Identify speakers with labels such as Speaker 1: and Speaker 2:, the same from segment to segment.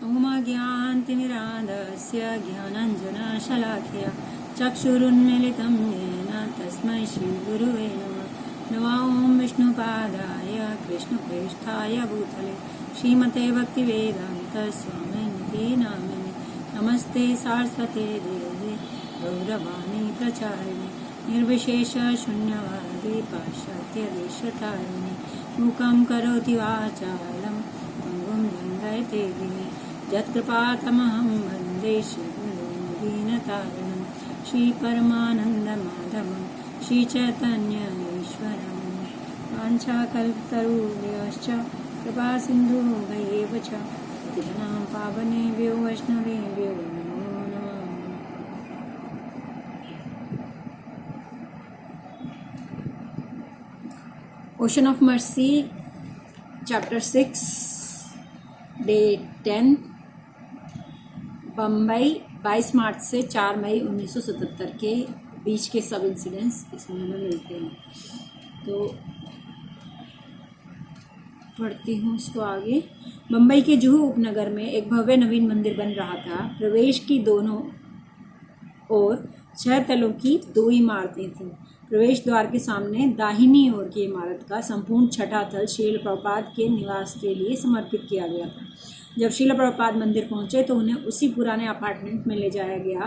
Speaker 1: ओमाज्ञानतिमिरान्धस्य ज्ञानाञ्जनशलाखया चक्षुरुन्मीलितं येन तस्मै श्रीगुरुवे नमः। नमो ॐ विष्णुपादाय कृष्णप्रेष्ठाय भूतले श्रीमते भक्तिवेदान्तस्वामिनिति नामिने। नमस्ते सारस्वते देवे गौरवाणी प्रचारिणे निर्विशेषशून्यवादी पाश्चात्यदेशतारिणे। मूकं करोति वाचालं पङ्गुं लङ्घयते गिरिं यत्कृपातमहं वन्दे श्रीगुरुं दीनतारिणं। श्रीपरमानन्दमाधवं श्रीचैतन्यईश्वरं वाञ्छाकल्पतरुभ्यश्च कृपासिन्धुभ्येव च पतितानां पावनेभ्यो वैष्णवेभ्यो नमो नमः। Ocean of mercy chapter 6 day 10 Bombay 22 मार्च से 4 मई 1977 के बीच के सब इंसिडेंट्स इसमें हमें मिलते हैं। तो पढ़ती हूँ इसको आगे। बम्बई के जुहू उपनगर में एक भव्य नवीन मंदिर बन रहा था। प्रवेश की दोनों ओर 6 तलों की 2 इमारतें थीं। प्रवेश द्वार के सामने दाहिनी ओर की इमारत का संपूर्ण छठा तल श्रील प्रभुपाद के निवास के लिए समर्पित किया गया था। जब श्रील प्रभुपाद मंदिर पहुंचे तो उन्हें उसी पुराने अपार्टमेंट में ले जाया गया,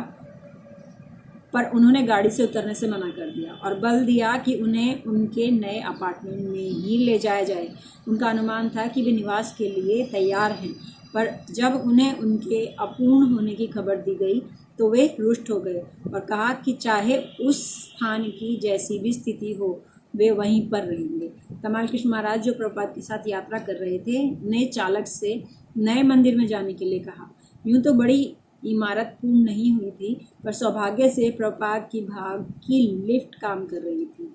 Speaker 1: पर उन्होंने गाड़ी से उतरने से मना कर दिया और बल दिया कि उन्हें उनके नए अपार्टमेंट में ही ले जाया जाए। उनका अनुमान था कि वे निवास के लिए तैयार हैं, पर जब उन्हें उनके अपूर्ण होने की खबर दी गई तो वे रुष्ट हो गए और कहा कि चाहे उस स्थान की जैसी भी स्थिति हो वे वहीं पर रहेंगे। तमाल कृष्ण महाराज जो प्रभुपाद के साथ यात्रा कर रहे थे ने चालक से नए मंदिर में जाने के लिए कहा। यूं तो बड़ी इमारत पूर्ण नहीं हुई थी, पर सौभाग्य से प्रभुपाद की भाग की लिफ्ट काम कर रही थी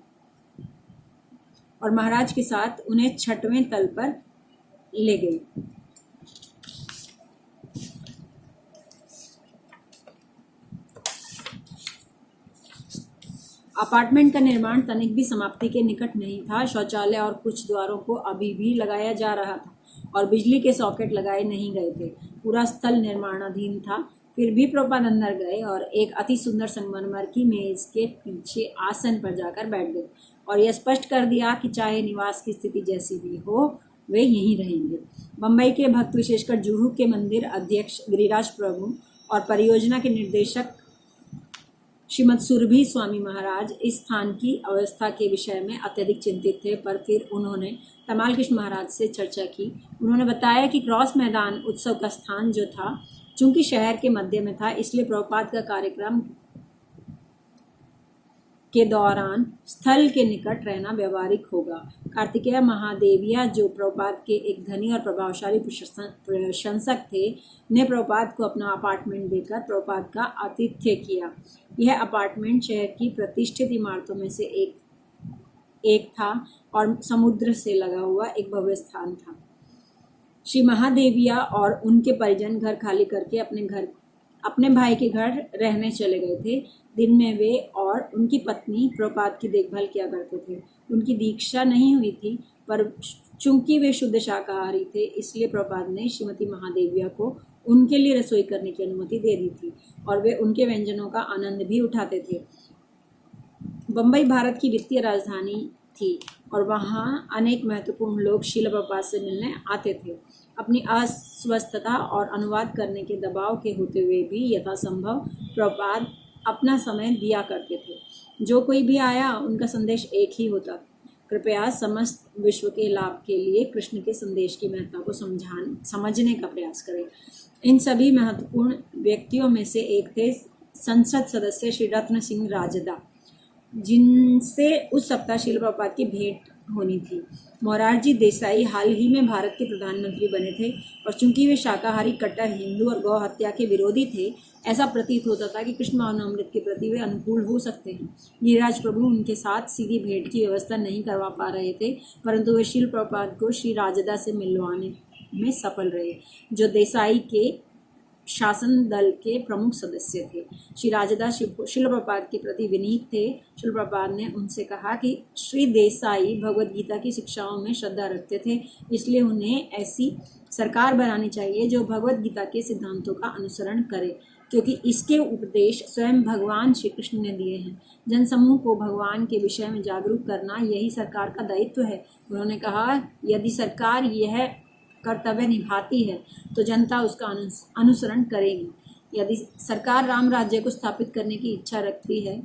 Speaker 1: और महाराज के साथ उन्हें 6वें तल पर ले गई। अपार्टमेंट का निर्माण तनिक भी समाप्ति के निकट नहीं था। शौचालय और कुछ द्वारों को अभी भी लगाया जा रहा था और बिजली के सॉकेट लगाए नहीं गए थे। पूरा स्थल निर्माणाधीन था। फिर भी प्रभुपाद अंदर गए और एक अति सुंदर संगमरमर की मेज के पीछे आसन पर जाकर बैठ गए और यह स्पष्ट कर दिया कि चाहे निवास की स्थिति जैसी भी हो वे यहीं रहेंगे। बम्बई के भक्त, विशेषकर जुहू के मंदिर अध्यक्ष गिरिराज प्रभु और परियोजना के निर्देशक श्रीमद सुरभि स्वामी महाराज इस स्थान की अवस्था के विषय में अत्यधिक चिंतित थे, पर फिर उन्होंने तमाल कृष्ण महाराज से चर्चा की। उन्होंने बताया कि क्रॉस मैदान उत्सव का स्थान जो था, चूंकि शहर के मध्य में था, इसलिए प्रभुपाद का कार्यक्रम के दौरान स्थल के निकट रहना व्यवहारिक होगा। कार्तिकेय महादेविया जो प्रभुपाद के एक धनी और प्रभावशाली प्रशंसक थे, ने प्रभुपाद को अपना अपार्टमेंट देकर प्रभुपाद का आतिथ्य किया। यह अपार्टमेंट शहर की प्रतिष्ठित इमारतों में से एक था और समुद्र से लगा हुआ एक भव्य स्थान था। श्री महादेविया और उनके परिजन घर खाली करके अपने भाई के घर रहने चले गए थे। दिन में वे और उनकी पत्नी प्रभुपाद की देखभाल किया करते थे। उनकी दीक्षा नहीं हुई थी, पर चूंकि वे शुद्ध शाकाहारी थे, इसलिए प्रभुपाद ने श्रीमती महादेविया को उनके लिए रसोई करने की अनुमति दे दी थी और वे उनके व्यंजनों का आनंद भी उठाते थे। बम्बई भारत की वित्तीय राजधानी थी और वहाँ अनेक महत्वपूर्ण लोग श्रील प्रभुपाद से मिलने आते थे। अपनी अस्वस्थता और अनुवाद करने के दबाव के होते हुए भी यथासंभव प्रभुपाद अपना समय दिया करते थे। जो कोई भी आया उनका संदेश एक ही होता, कृपया समस्त विश्व के लाभ के लिए कृष्ण के संदेश की महत्ता को समझने का प्रयास करें। इन सभी महत्वपूर्ण व्यक्तियों में से एक थे संसद सदस्य श्री रत्न सिंह राजदा, जिनसे उस सप्ताह श्रील प्रभुपाद की भेंट होनी थी। मोरारजी देसाई हाल ही में भारत के प्रधानमंत्री बने थे और चूंकि वे शाकाहारी, कट्टर हिंदू और गौ हत्या के विरोधी थे, ऐसा प्रतीत होता था कि कृष्ण भावनामृत के प्रति वे अनुकूल हो सकते हैं। गिरिराज प्रभु उनके साथ सीधी भेंट की व्यवस्था नहीं करवा पा रहे थे, परंतु वे श्रील प्रभुपाद को श्री राजदा से मिलवाने में सफल रहे, जो देसाई के शासन दल के प्रमुख सदस्य थे। श्री राजदास शिल प्रपात के प्रति विनीत थे। शिल प्रपात ने उनसे कहा कि श्री देसाई भगवद गीता की शिक्षाओं में श्रद्धा रखते थे, इसलिए उन्हें ऐसी सरकार बनानी चाहिए जो भगवद गीता के सिद्धांतों का अनुसरण करे, क्योंकि इसके उपदेश स्वयं भगवान श्री कृष्ण ने दिए हैं। जनसमूह को भगवान के विषय में जागरूक करना यही सरकार का दायित्व है। उन्होंने कहा, यदि सरकार यह कर्तव्य निभाती है तो जनता उसका अनुसरण करेगी। यदि सरकार राम राज्य को स्थापित करने की इच्छा रखती है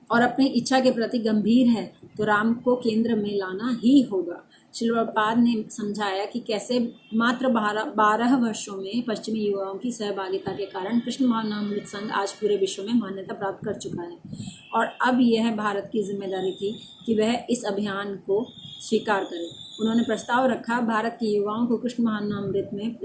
Speaker 1: और अपनी इच्छा के प्रति गंभीर है तो राम को केंद्र में लाना ही होगा। श्रील प्रभुपाद ने समझाया कि कैसे मात्र 12 वर्षों में पश्चिमी युवाओं की सहभागिता के कारण कृष्ण महानामृत संघ आज पूरे विश्व में मान्यता प्राप्त कर चुका है, और अब यह भारत की जिम्मेदारी थी कि वह इस अभियान को स्वीकार करे। उन्होंने प्रस्ताव रखा, भारत के युवाओं को कृष्ण महानामृत में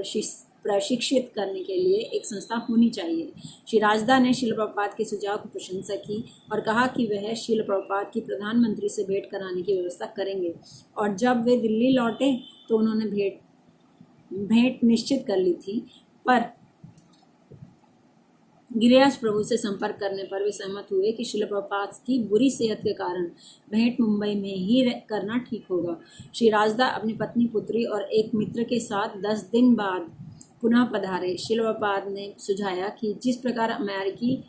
Speaker 1: प्रशिक्षित करने के लिए एक संस्था होनी चाहिए। श्री राजदा ने श्रील प्रभुपाद के सुझाव की प्रशंसा की और कहा कि वह श्रील प्रभुपाद की प्रधानमंत्री से भेंट कराने की व्यवस्था करेंगे, और जब वे दिल्ली लौटे तो उन्होंने भेंट निश्चित कर ली थी, पर गिरिराज प्रभु से संपर्क करने पर वे सहमत हुए कि श्रील प्रभुपाद की बुरी सेहत के कारण भेंट मुंबई में ही करना ठीक होगा। श्री राजदा अपनी पत्नी, पुत्री और एक मित्र के साथ 10 दिन बाद पुनः पधारे। श्रील प्रभुपाद ने सुझाया कि जिस प्रकार अमेरिकी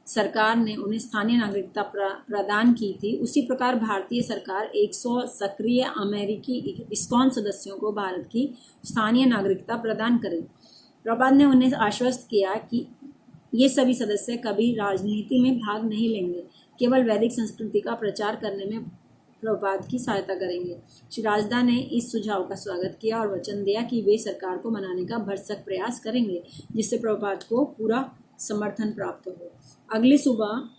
Speaker 1: सरकार ने उन्हें स्थानीय नागरिकता प्रदान की थी, उसी प्रकार भारतीय सरकार 100 सक्रिय अमेरिकी इस्कॉन सदस्यों को भारत की स्थानीय नागरिकता प्रदान करे। प्रभुपाद ने उन्हें आश्वस्त किया कि ये सभी सदस्य कभी राजनीति में भाग नहीं लेंगे, केवल वैदिक संस्कृति का प्रचार करने में प्रभुपाद की सहायता करेंगे। श्री राजदा ने इस सुझाव का स्वागत किया और वचन दिया कि वे सरकार को मनाने का भरसक प्रयास करेंगे, जिससे प्रभुपाद को पूरा समर्थन प्राप्त हो। अगली सुबह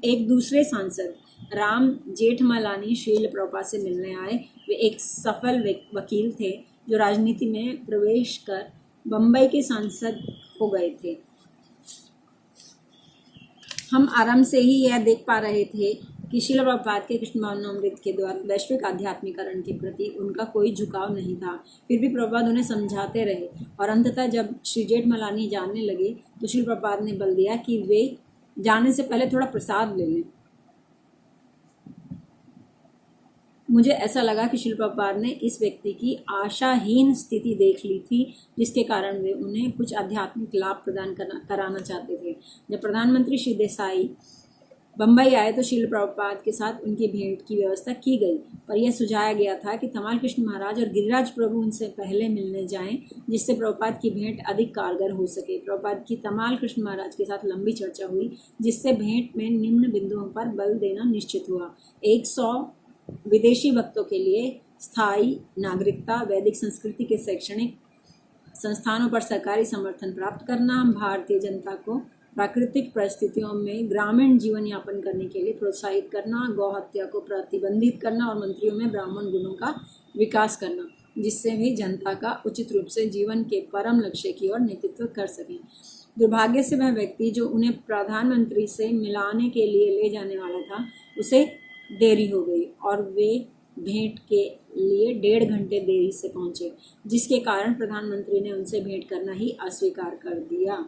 Speaker 1: एक दूसरे सांसद राम जेठमलानी श्रील प्रभुपाद से मिलने आए। वे एक सफल वकील थे जो राजनीति में प्रवेश कर बम्बई के सांसद हो गए थे। हम आरंभ से ही यह देख पा रहे थे कि श्रील प्रभुपाद के कृष्ण महानामृत के द्वारा वैश्विक आध्यात्मिकरण के प्रति उनका कोई झुकाव नहीं था। फिर भी प्रभुपाद उन्हें समझाते रहे, और अंततः जब श्री जेठमलानी जानने लगे तो श्रील प्रभुपाद ने बल दिया कि वे जाने से पहले थोड़ा प्रसाद ले लें। मुझे ऐसा लगा कि श्रील प्रभुपाद ने इस व्यक्ति की आशाहीन स्थिति देख ली थी, जिसके कारण वे उन्हें कुछ आध्यात्मिक लाभ प्रदान कराना चाहते थे। जब प्रधानमंत्री श्री देसाई बम्बई आए तो श्रील प्रभुपाद के साथ उनकी भेंट की व्यवस्था की गई, पर यह सुझाया गया था कि तमाल कृष्ण महाराज और गिरिराज प्रभु उनसे पहले मिलने जाएं, जिससे प्रभुपाद की भेंट अधिक कारगर हो सके। प्रभुपाद की तमाल कृष्ण महाराज के साथ लंबी चर्चा हुई, जिससे भेंट में निम्न बिंदुओं पर बल देना निश्चित हुआ। 100 विदेशी भक्तों के लिए स्थायी नागरिकता, वैदिक संस्कृति के शैक्षणिक संस्थानों पर सरकारी समर्थन प्राप्त करना, भारतीय जनता को प्राकृतिक परिस्थितियों में ग्रामीण जीवन यापन करने के लिए प्रोत्साहित करना, गौ हत्या को प्रतिबंधित करना और मंत्रियों में ब्राह्मण गुणों का विकास करना, जिससे वे जनता का उचित रूप से जीवन के परम लक्ष्य की ओर नेतृत्व कर सकें। दुर्भाग्य से वह व्यक्ति जो उन्हें प्रधानमंत्री से मिलाने के लिए ले जाने वाला था, उसे देरी हो गई और वे भेंट के लिए 1.5 घंटे देरी से पहुंचे, जिसके कारण प्रधानमंत्री ने उनसे भेंट करना ही अस्वीकार कर दिया।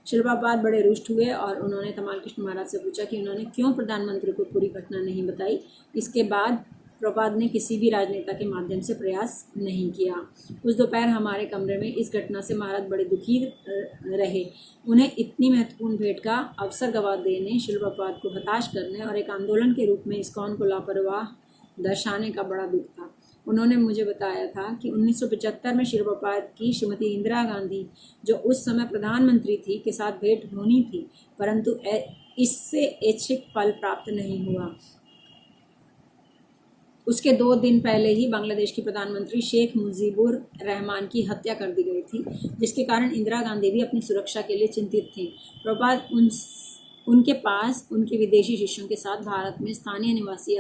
Speaker 1: श्रील प्रभुपाद बड़े रुष्ट हुए और उन्होंने तमाल कृष्ण महाराज से पूछा कि उन्होंने क्यों प्रधानमंत्री को पूरी घटना नहीं बताई। इसके बाद प्रभुपाद ने किसी भी राजनेता के माध्यम से प्रयास नहीं किया। उस दोपहर हमारे कमरे में इस घटना से महाराज बड़े दुखी रहे। उन्हें इतनी महत्वपूर्ण भेंट का अवसर गंवा देने, श्रील प्रभुपाद को हताश करने और एक आंदोलन के रूप में इस्कॉन को लापरवाह दर्शाने का बड़ा दुख था। उन्होंने मुझे बताया था कि 1975 में श्रील प्रभुपाद की श्रीमती इंदिरा गांधी, जो उस समय प्रधानमंत्री थी, के साथ भेंट होनी थी, परंतु इससे ऐच्छिक फल प्राप्त नहीं हुआ। उसके 2 दिन पहले ही बांग्लादेश की प्रधानमंत्री शेख मुजीबुर रहमान की हत्या कर दी गई थी, जिसके कारण इंदिरा गांधी भी अपनी सुरक्षा के लिए चिंतित थी। प्रभुपाद उनके पास उनके विदेशी शिष्यों के साथ भारत में स्थानीय निवासी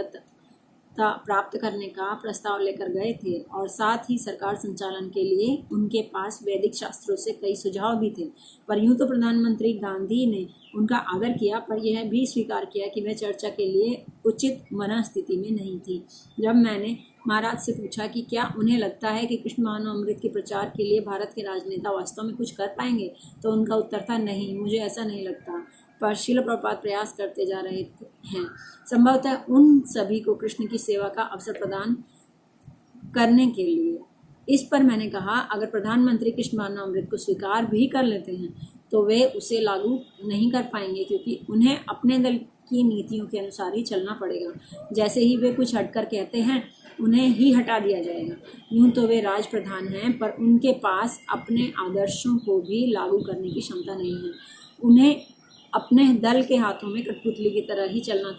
Speaker 1: प्राप्त करने का प्रस्ताव लेकर गए थे और साथ ही सरकार संचालन के लिए उनके पास वैदिक शास्त्रों से कई सुझाव भी थे। पर यूं तो प्रधानमंत्री गांधी ने उनका आदर किया, पर यह भी स्वीकार किया कि वह चर्चा के लिए उचित मनस्थिति में नहीं थी। जब मैंने महाराज से पूछा कि क्या उन्हें लगता है कि कृष्ण मानवामृत के प्रचार के लिए भारत के राजनेता वास्तव में कुछ कर पाएंगे, तो उनका उत्तर था नहीं, मुझे ऐसा नहीं लगता। पर श्रील प्रभुपाद प्रयास करते जा रहे हैं, संभवतः उन सभी को कृष्ण की सेवा का अवसर प्रदान करने के लिए। इस पर मैंने कहा, अगर प्रधानमंत्री कृष्ण मानवामृत को स्वीकार भी कर लेते हैं तो वे उसे लागू नहीं कर पाएंगे, क्योंकि उन्हें अपने दल की नीतियों के अनुसार ही चलना पड़ेगा। जैसे ही वे कुछ हटकर कहते हैं, उन्हें ही हटा दिया जाएगा। यूं तो वे राज प्रधान हैं, पर उनके पास अपने आदर्शों को भी लागू करने की क्षमता नहीं है। उन्हें अपने दल के हाथों में कठपुतली की तरह ही चलना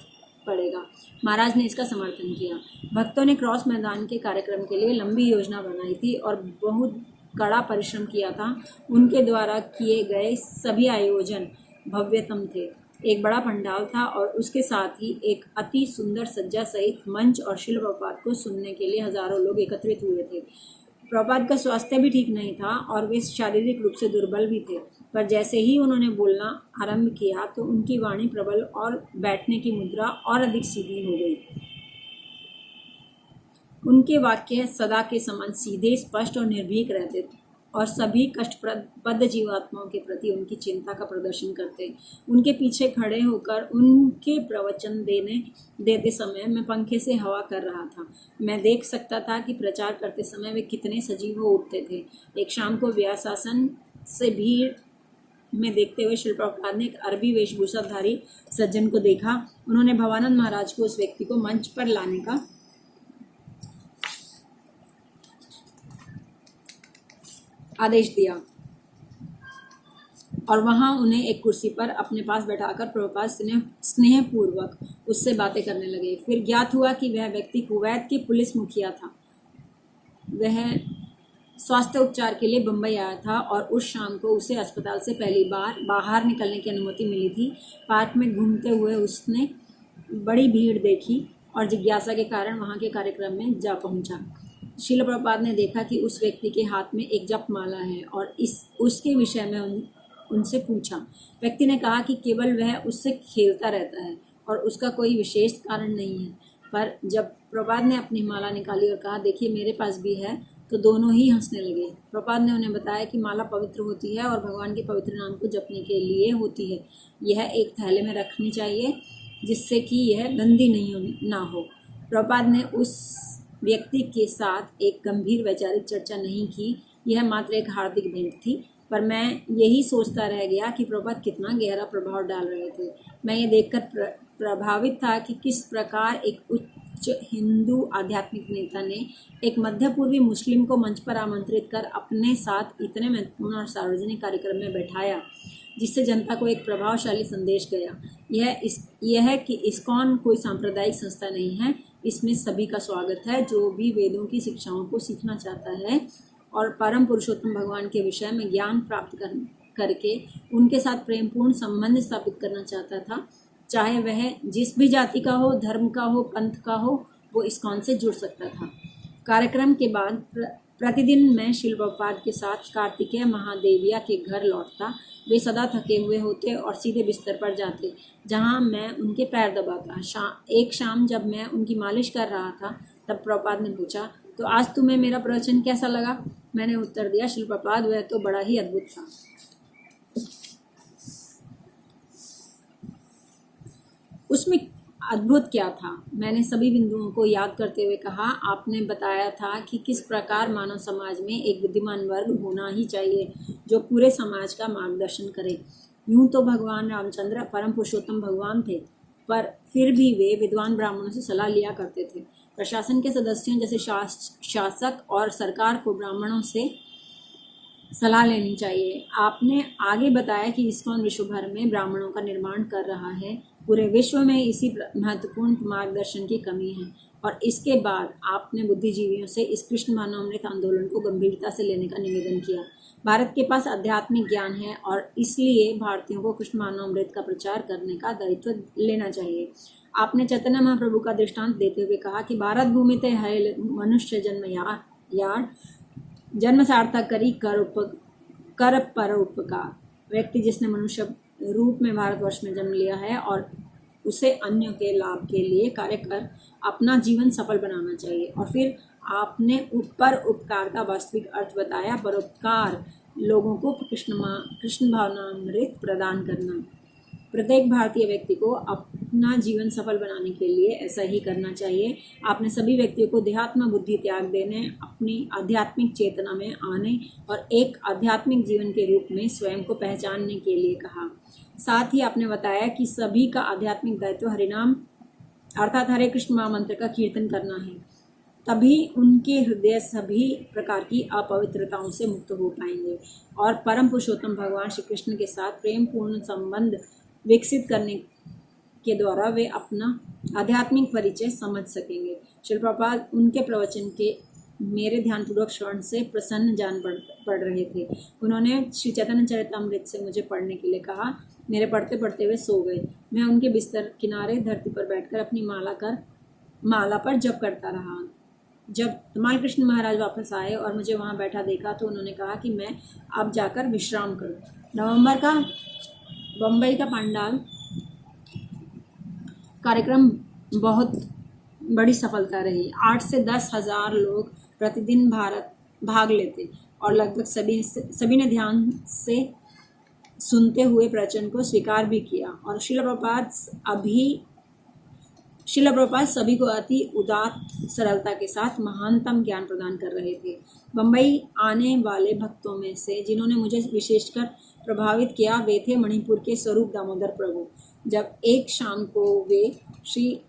Speaker 1: पड़ेगा। महाराज ने इसका समर्थन किया। भक्तों ने क्रॉस मैदान के कार्यक्रम के लिए लंबी योजना बनाई थी और बहुत कड़ा परिश्रम किया था। उनके द्वारा किए गए सभी आयोजन भव्यतम थे। एक बड़ा पंडाल था और उसके साथ ही एक अति सुंदर सज्जा सहित मंच और श्रील प्रभुपाद को सुनने के लिए हजारों लोग एकत्रित हुए थे। प्रभुपाद का स्वास्थ्य भी ठीक नहीं था और वे शारीरिक रूप से दुर्बल भी थे, पर जैसे ही उन्होंने बोलना आरंभ किया तो उनकी वाणी प्रबल और बैठने की मुद्रा और अधिक सीधी हो गई। उनके वाक्य सदा के समान सीधे, स्पष्ट और निर्भीक रहते थे और सभी कष्टप्रद जीवात्माओं के प्रति उनकी चिंता का प्रदर्शन करते। उनके पीछे खड़े होकर उनके प्रवचन देते समय मैं पंखे से हवा कर रहा था। मैं देख सकता था कि प्रचार करते समय वे कितने सजीव हो उठते थे। एक शाम को व्यासासन से भीड़ में देखते हुए श्री प्रभुपाद ने एक अरबी वेशभूषाधारी सज्जन को देखा। उन्होंने भवानंद महाराज को उस व्यक्ति को मंच पर लाने का आदेश दिया और वहां उन्हें एक कुर्सी पर अपने पास बैठाकर प्रभुपाद स्नेहपूर्वक उससे बातें करने लगे। फिर ज्ञात हुआ कि वह व्यक्ति कुवैत के पुलिस मुखिया था। वह स्वास्थ्य उपचार के लिए बम्बई आया था और उस शाम को उसे अस्पताल से पहली बार बाहर निकलने की अनुमति मिली थी। पार्क में घूमते हुए उसने बड़ी भीड़ देखी और जिज्ञासा के कारण वहां के कार्यक्रम में जा पहुंचा। श्रील प्रभुपाद ने देखा कि उस व्यक्ति के हाथ में एक जप माला है और उसके विषय में उनसे पूछा। व्यक्ति ने कहा कि केवल वह उससे खेलता रहता है और उसका कोई विशेष कारण नहीं है। पर जब प्रभुपाद ने अपनी माला निकाली और कहा, देखिए मेरे पास भी है, तो दोनों ही हंसने लगे। प्रभुपाद ने उन्हें बताया कि माला पवित्र होती है और भगवान के पवित्र नाम को जपने के लिए होती है। यह एक थैले में रखनी चाहिए जिससे कि यह गंदी ना हो। प्रभुपाद ने उस व्यक्ति के साथ एक गंभीर वैचारिक चर्चा नहीं की। यह मात्र एक हार्दिक भेंट थी, पर मैं यही सोचता रह गया कि प्रभुपाद कितना गहरा प्रभाव डाल रहे थे। मैं ये देखकर प्रभावित था कि किस प्रकार एक उच्च हिंदू आध्यात्मिक नेता ने एक मध्य पूर्वी मुस्लिम को मंच पर आमंत्रित कर अपने साथ इतने महत्वपूर्ण और सार्वजनिक कार्यक्रम में बैठाया, जिससे जनता को एक प्रभावशाली संदेश गया। यह कि इस्कॉन कोई सांप्रदायिक संस्था नहीं है। इसमें सभी का स्वागत है जो भी वेदों की शिक्षाओं को सीखना चाहता है और परम पुरुषोत्तम भगवान के विषय में ज्ञान प्राप्त करके उनके साथ प्रेमपूर्ण संबंध स्थापित करना चाहता था। चाहे वह जिस भी जाति का हो, धर्म का हो, पंथ का हो, वो इस्कॉन से जुड़ सकता था। कार्यक्रम के बाद प्रतिदिन मैं श्रील प्रभुपाद के साथ कार्तिकेय महादेविया के घर लौटता। वे सदा थके हुए होते और सीधे बिस्तर पर जाते, जहां मैं उनके पैर दबाता। एक शाम जब मैं उनकी मालिश कर रहा था, तब प्रभुपाद ने पूछा, तो आज तुम्हें मेरा प्रवचन कैसा लगा? मैंने उत्तर दिया, श्रील प्रभुपाद, वह तो बड़ा ही अद्भुत था। उसमें अद्भुत क्या था? मैंने सभी बिंदुओं को याद करते हुए कहा, आपने बताया था कि किस प्रकार मानव समाज में एक बुद्धिमान वर्ग होना ही चाहिए जो पूरे समाज का मार्गदर्शन करे। यूं तो भगवान रामचंद्र परम पुरुषोत्तम भगवान थे, पर फिर भी वे विद्वान ब्राह्मणों से सलाह लिया करते थे। प्रशासन के सदस्यों जैसे शासक और सरकार को ब्राह्मणों से सलाह लेनी चाहिए। आपने आगे बताया कि इस्कॉन विश्व भर में ब्राह्मणों का निर्माण कर रहा है। पूरे विश्व में इसी महत्वपूर्ण मार्गदर्शन की कमी है और इसके बाद आपने बुद्धिजीवियों से इस कृष्ण मानवामृत आंदोलन को गंभीरता से लेने का निवेदन किया। भारत के पास आध्यात्मिक ज्ञान है और इसलिए भारतीयों को कृष्ण मानवामृत का प्रचार करने का दायित्व लेना चाहिए। आपने चैतन्य महाप्रभु का दृष्टांत देते हुए कहा कि भारत भूमि ते है मनुष्य जन्म यार जन्म सार्थक करी कर परोपकार। व्यक्ति जिसने मनुष्य रूप में भारतवर्ष में जन्म लिया है और उसे अन्यों के लाभ के लिए कार्य कर अपना जीवन सफल बनाना चाहिए। और फिर आपने ऊपर उपकार का वास्तविक अर्थ बताया, परोपकार लोगों को कृष्ण भावनामृत प्रदान करना। प्रत्येक भारतीय व्यक्ति को अपना जीवन सफल बनाने के लिए ऐसा ही करना चाहिए। आपने सभी व्यक्तियों को देहात्म बुद्धि त्याग देने, अपनी आध्यात्मिक चेतना में आने और एक आध्यात्मिक जीवन के रूप में स्वयं को पहचानने के लिए कहा। साथ ही आपने बताया कि सभी का आध्यात्मिक दायित्व हरिनाम अर्थात हरे कृष्ण महामंत्र का कीर्तन करना है, तभी उनके हृदय सभी प्रकार की अपवित्रताओं से मुक्त हो पाएंगे और परम पुरुषोत्तम भगवान श्री कृष्ण के साथ प्रेम पूर्ण संबंध विकसित करने के द्वारा वे अपना आध्यात्मिक परिचय समझ सकेंगे। श्रील प्रभुपाद उनके प्रवचन के मेरे ध्यानपूर्वक श्रवण से प्रसन्न जान पड़ रहे थे। उन्होंने श्री चैतन्य चरितामृत से मुझे पढ़ने के लिए कहा। मेरे पढ़ते पढ़ते वे सो गए। मैं उनके बिस्तर किनारे धरती पर बैठकर अपनी माला पर जप करता रहा। जब धमाल कृष्ण महाराज वापस आए और मुझे वहाँ बैठा देखा तो उन्होंने कहा कि मैं अब जाकर विश्राम करूं। नवंबर का बम्बई का पंडाल कार्यक्रम बहुत बड़ी सफलता रही। 8 से 10 हज़ार लोग प्रतिदिन भाग लेते और लगभग सभी ने ध्यान से सुनते हुए प्रवचन को स्वीकार भी किया। और श्रील प्रभुपाद सभी को अति उदात्त सरलता के साथ महानतम ज्ञान प्रदान कर रहे थे। बम्बई आने वाले भक्तों में से जिन्होंने मुझे विशेषकर प्रभावित किया वे थे मणिपुर के स्वरूप दामोदर प्रभु। जब एक शाम को वे श्री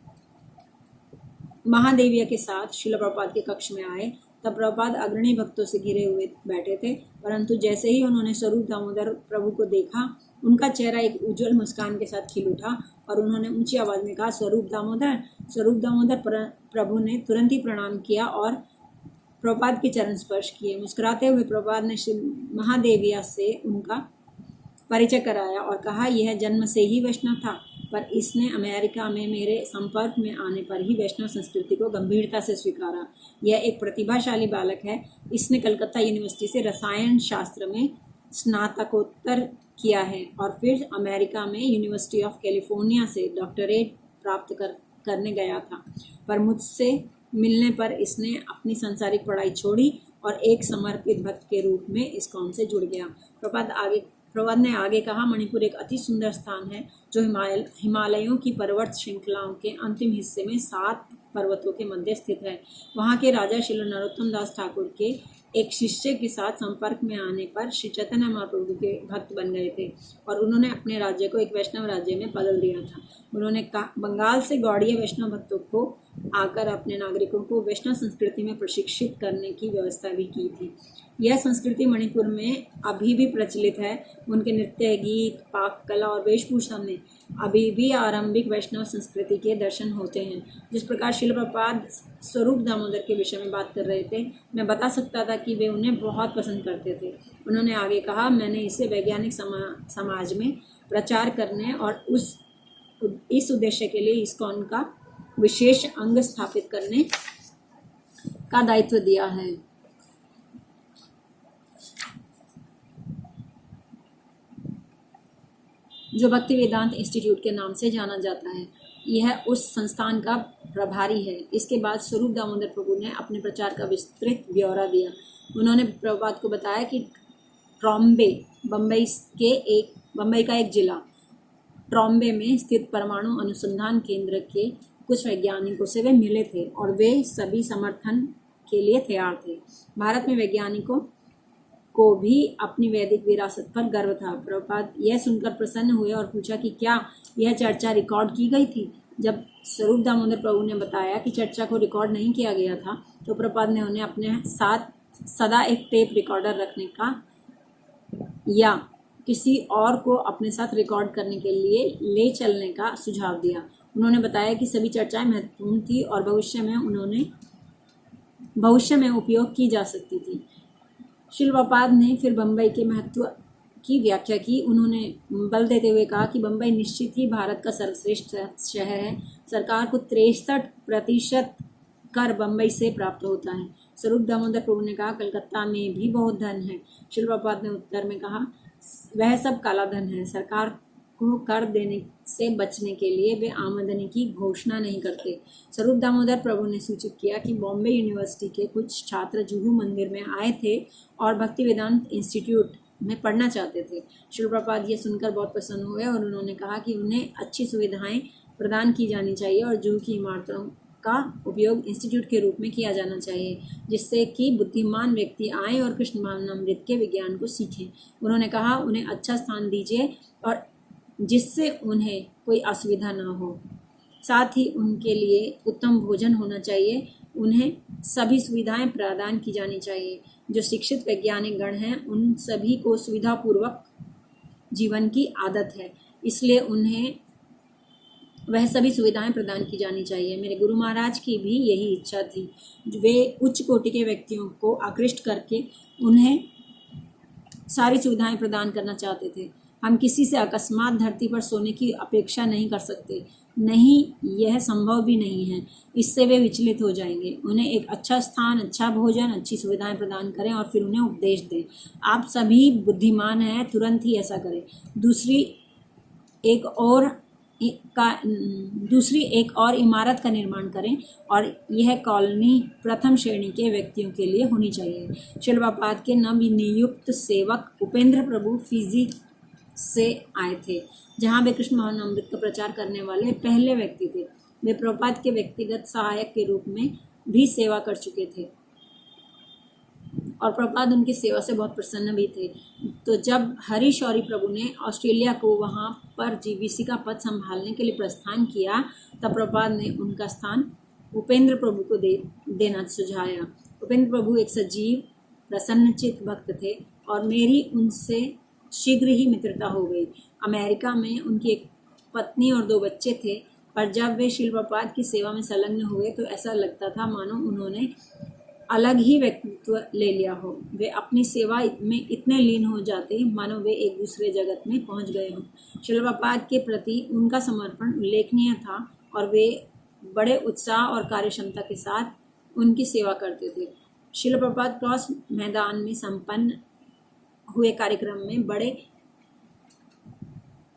Speaker 1: महादेविया के साथ श्रील प्रभुपाद के कक्ष में आए तब प्रभुपाद अग्रणी भक्तों से घिरे हुए बैठे थे, परंतु जैसे ही उन्होंने स्वरूप दामोदर प्रभु को देखा उनका चेहरा एक उज्जवल मुस्कान के साथ खिल उठा और उन्होंने ऊंची आवाज में कहा, स्वरूप दामोदर। प्रभु ने तुरंत ही प्रणाम किया और प्रभुपाद के चरण स्पर्श किए। मुस्कुराते हुए प्रभुपाद ने श्री महादेविया से उनका परिचय कराया और कहा, यह जन्म से ही वैष्णव था, पर इसने अमेरिका में मेरे संपर्क में आने पर ही वैष्णव संस्कृति को गंभीरता से स्वीकारा। यह एक प्रतिभाशाली बालक है। इसने कलकत्ता यूनिवर्सिटी से रसायन शास्त्र में स्नातकोत्तर किया है और फिर अमेरिका में यूनिवर्सिटी ऑफ कैलिफोर्निया से डॉक्टरेट प्राप्त करने गया था, पर मुझसे मिलने पर इसने अपनी सांसारिक पढ़ाई छोड़ी और एक समर्पित भक्त के रूप में इस्कॉन से जुड़ गया। प्रभुपाद ने आगे कहा, मणिपुर एक अति सुंदर स्थान है जो हिमालयों की पर्वत श्रृंखलाओं के अंतिम हिस्से में 7 पर्वतों के मध्य स्थित है। वहाँ के राजा श्री नरोत्तम दास ठाकुर के एक शिष्य के साथ संपर्क में आने पर श्री चैतन्य महाप्रभु के भक्त बन गए थे और उन्होंने अपने राज्य को एक वैष्णव राज्य में बदल दिया था। उन्होंने बंगाल से गौड़ीय वैष्णव भक्तों को आकर अपने नागरिकों को वैष्णव संस्कृति में प्रशिक्षित करने की व्यवस्था भी की थी। यह संस्कृति मणिपुर में अभी भी प्रचलित है। उनके नृत्य, गीत, पाक कला और वेशभूषा में अभी भी आरंभिक वैष्णव संस्कृति के दर्शन होते हैं। जिस प्रकार श्रील प्रभुपाद स्वरूप दामोदर के विषय में बात कर रहे थे, मैं बता सकता था कि वे उन्हें बहुत पसंद करते थे। उन्होंने आगे कहा, मैंने इसे वैज्ञानिक समाज में प्रचार करने और इस उद्देश्य के लिए इस्कॉन का विशेष अंग स्थापित करने का दायित्व दिया है। जो भक्ति वेदांत इंस्टीट्यूट के नाम से जाना जाता है, यह उस संस्थान का प्रभारी है। इसके बाद स्वरूप दामोदर प्रभु ने अपने प्रचार का विस्तृत ब्यौरा दिया। उन्होंने प्रभुपाद को बताया कि ट्रॉम्बे बम्बई का एक जिला ट्रॉम्बे में स्थित परमाणु अनुसंधान केंद्र के कुछ वैज्ञानिकों से वे मिले थे और वे सभी समर्थन के लिए तैयार थे। भारत में वैज्ञानिकों को भी अपनी वैदिक विरासत पर गर्व था। प्रभुपाद यह सुनकर प्रसन्न हुए और पूछा कि क्या यह चर्चा रिकॉर्ड की गई थी। जब स्वरूप दामोदर प्रभु ने बताया कि चर्चा को रिकॉर्ड नहीं किया गया था तो प्रभुपाद ने उन्हें अपने साथ सदा एक टेप रिकॉर्डर रखने का या किसी और को अपने साथ रिकॉर्ड करने के लिए ले चलने का सुझाव दिया। उन्होंने बताया कि सभी चर्चाएं महत्वपूर्ण थी और भविष्य में उपयोग की जा सकती थी। श्रील प्रभुपाद ने फिर बम्बई के महत्व की व्याख्या की। उन्होंने बल देते हुए कहा कि बम्बई निश्चित ही भारत का सर्वश्रेष्ठ शहर है। सरकार को 63% कर बम्बई से प्राप्त होता है। स्वरूप दामोदर प्रभु ने कहा, कलकत्ता में भी बहुत धन है। शिल प्रपात ने उत्तर में कहा, वह सब काला धन है। सरकार को कर देने से बचने के लिए वे आमदनी की घोषणा नहीं करते। स्वरूप दामोदर प्रभु ने सूचित किया कि बॉम्बे यूनिवर्सिटी के कुछ छात्र जुहू मंदिर में आए थे और भक्ति वेदांत इंस्टीट्यूट में पढ़ना चाहते थे। शिल प्रपात ये सुनकर बहुत प्रसन्न हुए और उन्होंने कहा कि उन्हें अच्छी सुविधाएं प्रदान की जानी चाहिए और जुहू की इमारतों का उपयोग इंस्टीट्यूट के रूप में किया जाना चाहिए, जिससे कि बुद्धिमान व्यक्ति आए और कृष्ण भावनामृत के विज्ञान को सीखें। उन्होंने कहा, उन्हें अच्छा स्थान दीजिए और जिससे उन्हें कोई असुविधा न हो। साथ ही उनके लिए उत्तम भोजन होना चाहिए। उन्हें सभी सुविधाएं प्रदान की जानी चाहिए। जो शिक्षित वैज्ञानिक गण हैं उन सभी को सुविधापूर्वक जीवन की आदत है, इसलिए उन्हें वह सभी सुविधाएं प्रदान की जानी चाहिए। मेरे गुरु महाराज की भी यही इच्छा थी। वे उच्च कोटि के व्यक्तियों को आकृष्ट करके उन्हें सारी सुविधाएं प्रदान करना चाहते थे। हम किसी से अकस्मात धरती पर सोने की अपेक्षा नहीं कर सकते। नहीं, यह संभव भी नहीं है। इससे वे विचलित हो जाएंगे। उन्हें एक अच्छा स्थान, अच्छा भोजन, अच्छी सुविधाएं प्रदान करें और फिर उन्हें उपदेश दें। आप सभी बुद्धिमान हैं, तुरंत ही ऐसा करें। दूसरी एक और इमारत का निर्माण करें और यह कॉलोनी प्रथम श्रेणी के व्यक्तियों के लिए होनी चाहिए। शिल प्रपात के नवनियुक्त सेवक उपेंद्र प्रभु फिजी से आए थे, जहां वे कृष्ण भावनामृत का प्रचार करने वाले पहले व्यक्ति थे। वे प्रभुपाद के व्यक्तिगत सहायक के रूप में भी सेवा कर चुके थे और प्रभुपाद उनकी सेवा से बहुत प्रसन्न भी थे। तो जब हरि शौरी प्रभु ने ऑस्ट्रेलिया को वहां पर जीवीसी का पद संभालने के लिए प्रस्थान किया, तब प्रभुपाद ने उनका स्थान उपेंद्र प्रभु को देना सुझाया। उपेंद्र प्रभु एक सजीव प्रसन्नचित्त भक्त थे और मेरी उनसे शीघ्र ही मित्रता हो गई। अमेरिका में उनकी एक पत्नी और 2 बच्चे थे, पर जब वे शिल प्रपात की सेवा में संलग्न हुए तो ऐसा लगता था मानो उन्होंने अलग ही व्यक्तित्व ले लिया हो। वे अपनी सेवा में इतने लीन हो जाते मानो वे एक दूसरे जगत में पहुंच गए हों। शिल प्रपात के प्रति उनका समर्पण उल्लेखनीय था और वे बड़े उत्साह और कार्यक्षमता के साथ उनकी सेवा करते थे। शिल प्रपात क्रॉस मैदान में संपन्न हुए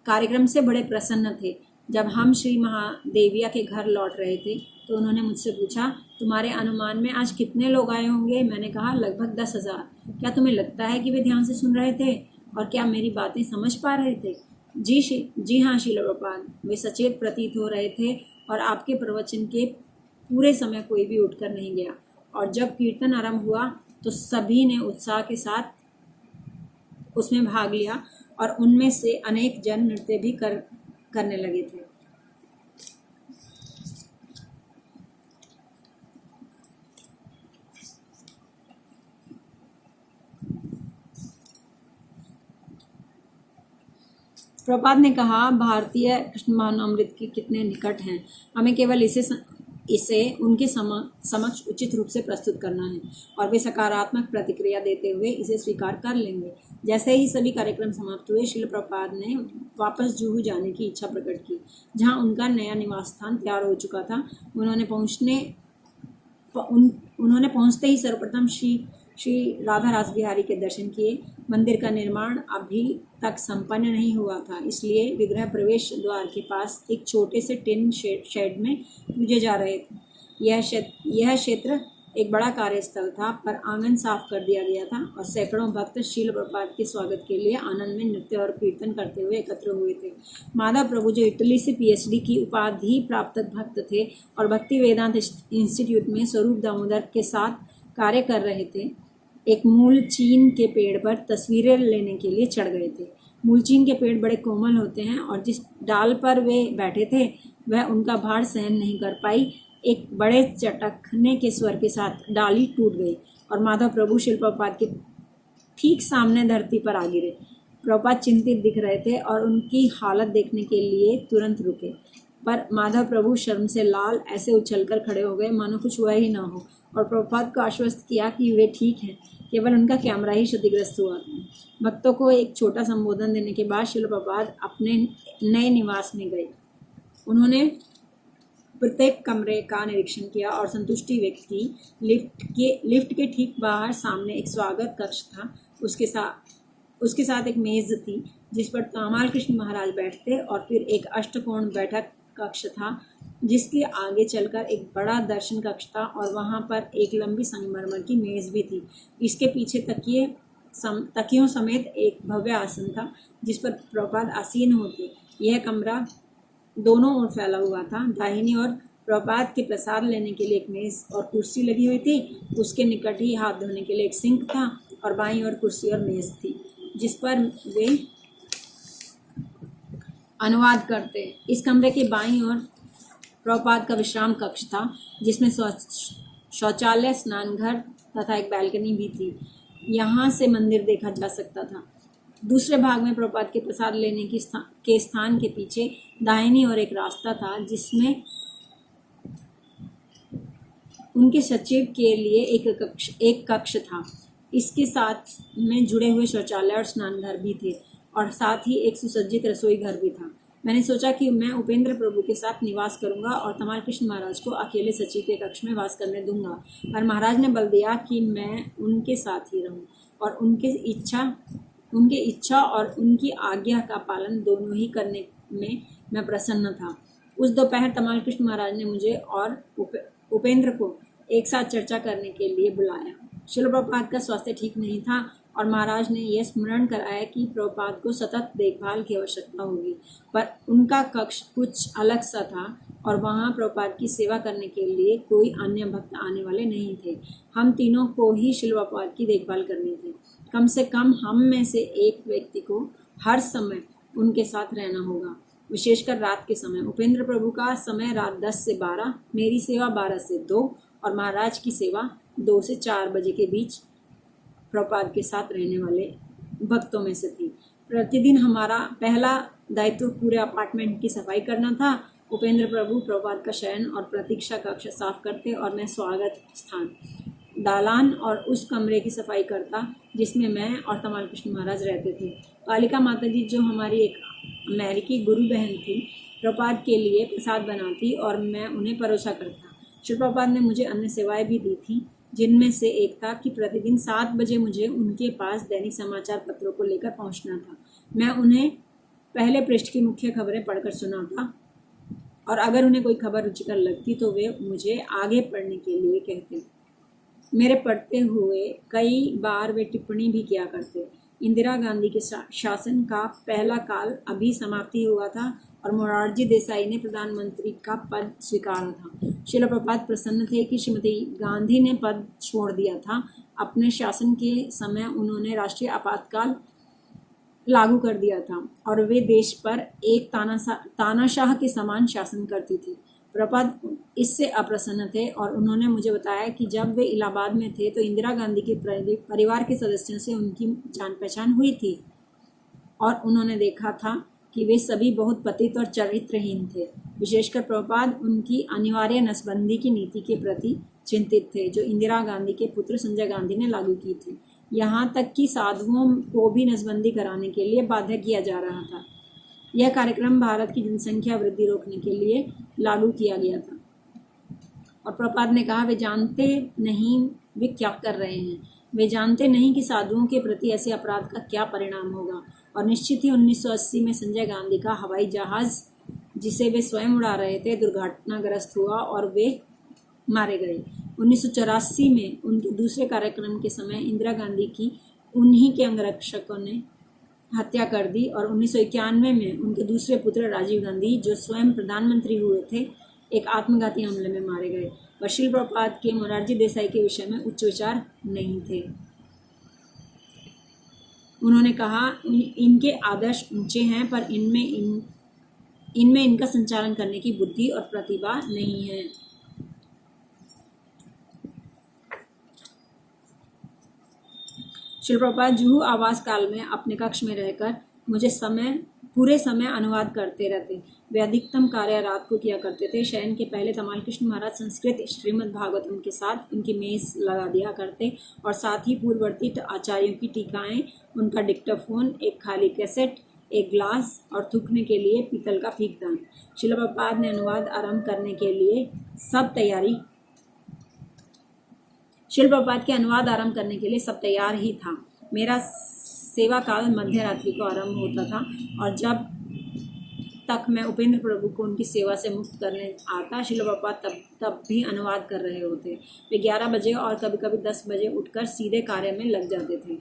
Speaker 1: कार्यक्रम से बड़े प्रसन्न थे। जब हम श्री महादेविया के घर लौट रहे थे तो उन्होंने मुझसे पूछा, तुम्हारे अनुमान में आज कितने लोग आए होंगे? मैंने कहा, लगभग 10,000। क्या तुम्हें लगता है कि वे ध्यान से सुन रहे थे और क्या मेरी बातें समझ पा रहे थे? जी हाँ शिल प्रपात, वे सचेत प्रतीत हो रहे थे और आपके प्रवचन के पूरे समय कोई भी उठकर नहीं गया। और जब कीर्तन आरंभ हुआ तो सभी ने उत्साह के साथ उसमें भाग लिया और उनमें से अनेक जन नृत्य भी करने लगे थे। प्रभुपाद ने कहा, भारतीय कृष्ण भावनामृत के कितने निकट हैं। हमें केवल इसे उनके समक्ष उचित रूप से प्रस्तुत करना है और वे सकारात्मक प्रतिक्रिया देते हुए इसे स्वीकार कर लेंगे। जैसे ही सभी कार्यक्रम समाप्त हुए, शिल प्रभुपाद ने वापस जुहू जाने की इच्छा प्रकट की, जहां उनका नया निवास स्थान तैयार हो चुका था। उन्होंने पहुंचते ही सर्वप्रथम श्री राधा रास बिहारी के दर्शन किए। मंदिर का निर्माण अभी तक संपन्न नहीं हुआ था, इसलिए विग्रह प्रवेश द्वार के पास एक छोटे से टिन शेड में पूजे जा रहे थे। यह क्षेत्र एक बड़ा कार्यस्थल था, पर आंगन साफ कर दिया गया था और सैकड़ों भक्त शील प्रपात के स्वागत के लिए आनंद में नृत्य और कीर्तन करते हुए एकत्र हुए थे। माधव प्रभु, जो इटली से PhD की उपाधि प्राप्त भक्त थे और भक्ति वेदांत इंस्टीट्यूट में स्वरूप दामोदर के साथ कार्य कर रहे थे, एक मूल चीन के पेड़ पर तस्वीरें लेने के लिए चढ़ गए थे। मूल चीन के पेड़ बड़े कोमल होते हैं और जिस डाल पर वे बैठे थे वह उनका भार सहन नहीं कर पाई। एक बड़े चटकने के स्वर के साथ डाली टूट गई और माधव प्रभु शिल प्रपात के ठीक सामने धरती पर आ गिरे। प्रपात चिंतित दिख रहे थे और उनकी हालत देखने के लिए तुरंत रुके, पर माधव प्रभु शर्म से लाल ऐसे उछलकर खड़े हो गए मानो कुछ हुआ ही ना हो और प्रभुपाद को आश्वस्त किया कि वे ठीक हैं। केवल उनका कैमरा ही क्षतिग्रस्त हुआ था। भक्तों को एक छोटा संबोधन देने के बाद शिल प्रभुपाद अपने नए निवास में गए। उन्होंने प्रत्येक कमरे का निरीक्षण किया और संतुष्टि व्यक्त की। लिफ्ट के ठीक बाहर सामने एक स्वागत कक्ष था। उसके साथ एक मेज थी जिस पर तमाल कृष्ण महाराज बैठते, और फिर एक अष्टकोण बैठक कक्ष था जिसके आगे चलकर एक बड़ा दर्शन कक्ष था, और वहां पर एक लंबी संगमरमर की मेज भी थी। इसके पीछे तकियों समेत एक भव्य आसन था जिस पर प्रभुपाद आसीन होते। यह कमरा दोनों ओर फैला हुआ था। दाहिनी ओर प्रभुपाद के प्रसाद लेने के लिए एक मेज और कुर्सी लगी हुई थी। उसके निकट ही हाथ धोने के लिए एक सिंक था, और बाईं ओर कुर्सी और मेज थी जिस पर वे अनुवाद करते। इस कमरे के बाईं ओर प्रभुपाद का विश्राम कक्ष था जिसमें शौचालय, स्नानघर तथा एक बैल्कनी भी थी। यहाँ से मंदिर देखा जा सकता था। दूसरे भाग में प्रभुपाद के प्रसाद लेने के स्थान के पीछे दाहिनी ओर एक रास्ता था जिसमें उनके सचिव के लिए एक कक्ष था। इसके साथ में जुड़े हुए शौचालय और स्नानघर भी थे, और साथ ही एक सुसज्जित रसोई घर भी था। मैंने सोचा कि मैं उपेंद्र प्रभु के साथ निवास करूंगा और तमाल कृष्ण महाराज को अकेले सचिव के कक्ष में वास करने दूंगा, पर महाराज ने बल दिया कि मैं उनके साथ ही रहूं, और उनके इच्छा और उनकी आज्ञा का पालन दोनों ही करने में मैं प्रसन्न था। उस दोपहर तमाल कृष्ण महाराज ने मुझे और उपेंद्र को एक साथ चर्चा करने के लिए बुलाया। शिल प्रभुपाद का स्वास्थ्य ठीक नहीं था, और महाराज ने यह स्मरण कराया कि प्रभुपाद को सतत देखभाल की आवश्यकता होगी, पर उनका कक्ष कुछ अलग सा था और वहाँ प्रभुपाद की सेवा करने के लिए कोई अन्य भक्त आने वाले नहीं थे। हम तीनों को ही शिल प्रभुपाद की देखभाल करनी थी। कम से कम हम में से एक व्यक्ति को हर समय उनके साथ रहना होगा, विशेषकर रात के समय। उपेंद्र प्रभु का समय रात 10 से 12, मेरी सेवा 12 से 2 और महाराज की सेवा 2 से 4 बजे के बीच प्रभुपाद के साथ रहने वाले भक्तों में से थी। प्रतिदिन हमारा पहला दायित्व पूरे अपार्टमेंट की सफाई करना था। उपेंद्र प्रभु प्रभुपाद का शयन और प्रतीक्षा कक्ष साफ करते और मैं स्वागत स्थान, दालान और उस कमरे की सफाई करता जिसमें मैं और तमाल कृष्ण महाराज रहते थे। कालिका माता जी, जो हमारी एक अमेरिकी गुरु बहन थी, प्रभुपाद के लिए प्रसाद बनाती और मैं उन्हें परोसा करता। श्री प्रभुपाद ने मुझे अन्य सेवाएं भी दी थी, जिनमें से एक था कि प्रतिदिन 7 बजे मुझे उनके पास दैनिक समाचार पत्रों को लेकर पहुंचना था। मैं उन्हें पहले पृष्ठ की मुख्य खबरें पढ़कर सुनाता, और अगर उन्हें कोई खबर रुचिकर लगती तो वे मुझे आगे पढ़ने के लिए कहते। मेरे पढ़ते हुए कई बार वे टिप्पणी भी किया करते। इंदिरा गांधी के शासन का पहला काल अभी समाप्ति हुआ था और मोरारजी देसाई ने प्रधानमंत्री का पद स्वीकारा था। श्रील प्रभुपाद प्रसन्न थे कि श्रीमती गांधी ने पद छोड़ दिया था। अपने शासन के समय उन्होंने राष्ट्रीय आपातकाल लागू कर दिया था और वे देश पर एक तानाशाह के समान शासन करती थी। प्रभुपाद इससे अप्रसन्न थे और उन्होंने मुझे बताया कि जब वे इलाहाबाद में थे तो इंदिरा गांधी के परिवार के सदस्यों से उनकी जान पहचान हुई थी और उन्होंने देखा था कि वे सभी बहुत पतित और चरित्रहीन थे। विशेषकर प्रभुपाद उनकी अनिवार्य नसबंदी की नीति के प्रति चिंतित थे, जो इंदिरा गांधी के पुत्र संजय गांधी ने लागू की थी। यहाँ तक कि साधुओं को भी नसबंदी कराने के लिए बाध्य किया जा रहा था। यह कार्यक्रम भारत की जनसंख्या वृद्धि रोकने के लिए लागू किया गया था। और प्रभुपाद ने कहा, वे जानते नहीं वे क्या कर रहे हैं। वे जानते नहीं कि साधुओं के प्रति ऐसे अपराध का क्या परिणाम होगा। और निश्चित ही 1980 में संजय गांधी का हवाई जहाज, जिसे वे स्वयं उड़ा रहे थे, दुर्घटनाग्रस्त हुआ और वे मारे गए। 1984 में उनके दूसरे कार्यक्रम के समय इंदिरा गांधी की उन्हीं के अंगरक्षकों ने हत्या कर दी और 1991 में उनके दूसरे पुत्र राजीव गांधी, जो स्वयं प्रधानमंत्री हुए थे, एक आत्मघाती हमले में मारे गए। पर श्रील प्रभुपाद के मोरारजी देसाई के विषय में उच्च विचार नहीं थे। उन्होंने कहा, इनके आदर्श ऊंचे हैं पर इनमें इनका संचालन करने की बुद्धि और प्रतिभा नहीं है। श्रील प्रभुपाद जुहू आवास काल में अपने कक्ष में रहकर मुझे समय पूरे समय अनुवाद करते रहते। वे अधिकतम कार्य रात को किया करते थे। शयन के पहले तमाल कृष्ण महाराज संस्कृत श्रीमद् भागवतम के साथ उनकी मेज लगा दिया करते और साथ ही पूर्ववर्ती आचार्यों की टीकाएं, उनका डिक्टाफोन, एक खाली कैसेट, एक ग्लास और थूकने के लिए पीतल का फीकदान। श्रील प्रभुपाद ने अनुवाद आरंभ करने के लिए सब तैयारी श्रील प्रभुपाद के अनुवाद आरंभ करने के लिए सब तैयार ही था। मेरा सेवा काल मध्य रात्रि को आरंभ होता था और जब तक मैं उपेंद्र प्रभु को उनकी सेवा से मुक्त करने आता, श्रील प्रभुपाद तब भी अनुवाद कर रहे होते। वे 11 बजे और कभी कभी 10 बजे उठकर सीधे कार्य में लग जाते थे।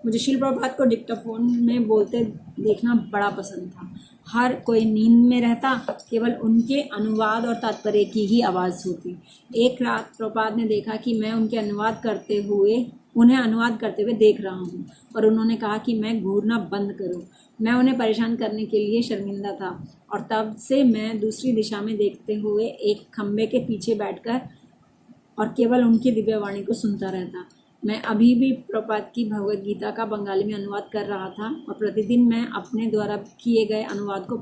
Speaker 1: मुझे श्रील प्रभुपाद को डिक्टाफोन में बोलते देखना बड़ा पसंद था। हर कोई नींद में रहता, केवल उनके अनुवाद और तात्पर्य की ही आवाज़ होती। एक रात प्रभुपाद ने देखा कि मैं उन्हें अनुवाद करते हुए देख रहा हूँ और उन्होंने कहा कि मैं घूरना बंद करूँ। मैं उन्हें परेशान करने के लिए शर्मिंदा था और तब से मैं दूसरी दिशा में देखते हुए एक खम्भे के पीछे बैठकर और केवल उनकी दिव्यवाणी को सुनता रहता। मैं अभी भी प्रभुपाद की भगवद गीता का बंगाली में अनुवाद कर रहा था और प्रतिदिन मैं अपने द्वारा किए गए अनुवाद को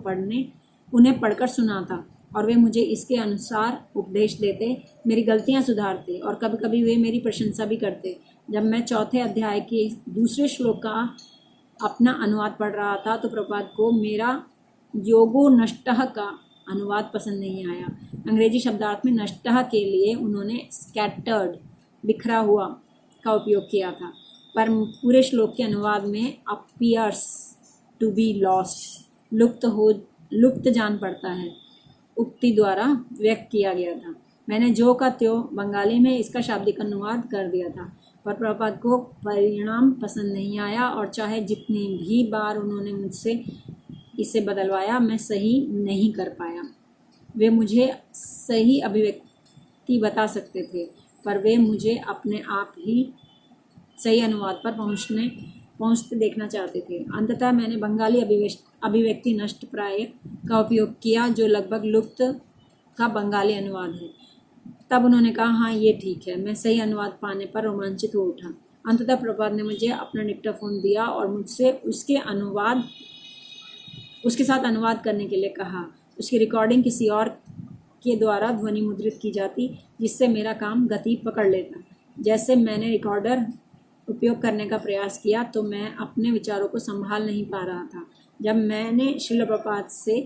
Speaker 1: उन्हें पढ़कर सुनाता और वे मुझे इसके अनुसार उपदेश देते, मेरी गलतियां सुधारते और कभी कभी वे मेरी प्रशंसा भी करते। जब मैं चौथे अध्याय के दूसरे श्लोक का अपना अनुवाद पढ़ रहा था तो प्रभुपाद को मेरा योगो नष्टः का अनुवाद पसंद नहीं आया। अंग्रेजी शब्दार्थ में नष्टः के लिए उन्होंने स्कैटर्ड, बिखरा हुआ का उपयोग किया था, पर पूरे श्लोक के अनुवाद में अपीयर्स टू बी लॉस्ट, लुप्त जान पड़ता है, उक्ति द्वारा व्यक्त किया गया था। मैंने जो का त्यों बंगाली में इसका शाब्दिक अनुवाद कर दिया था, पर प्रभुपाद को परिणाम पसंद नहीं आया और चाहे जितनी भी बार उन्होंने मुझसे इसे बदलवाया, मैं सही नहीं कर पाया। वे मुझे सही अभिव्यक्ति बता सकते थे, पर वे मुझे अपने आप ही सही अनुवाद पर पहुंचते देखना चाहते थे। अंततः मैंने बंगाली अभिव्यक्ति नष्ट प्राय का उपयोग किया, जो लगभग लुप्त का बंगाली अनुवाद है। तब उन्होंने कहा, हाँ ये ठीक है। मैं सही अनुवाद पाने पर रोमांचित हो उठा। अंततः प्रभुपाद ने मुझे अपना डिक्टाफोन दिया और मुझसे उसके साथ अनुवाद करने के लिए कहा। उसकी रिकॉर्डिंग किसी और के द्वारा ध्वनि मुद्रित की जाती, जिससे मेरा काम गति पकड़ लेता। जैसे मैंने रिकॉर्डर उपयोग करने का प्रयास किया तो मैं अपने विचारों को संभाल नहीं पा रहा था। जब मैंने श्रील प्रभुपाद से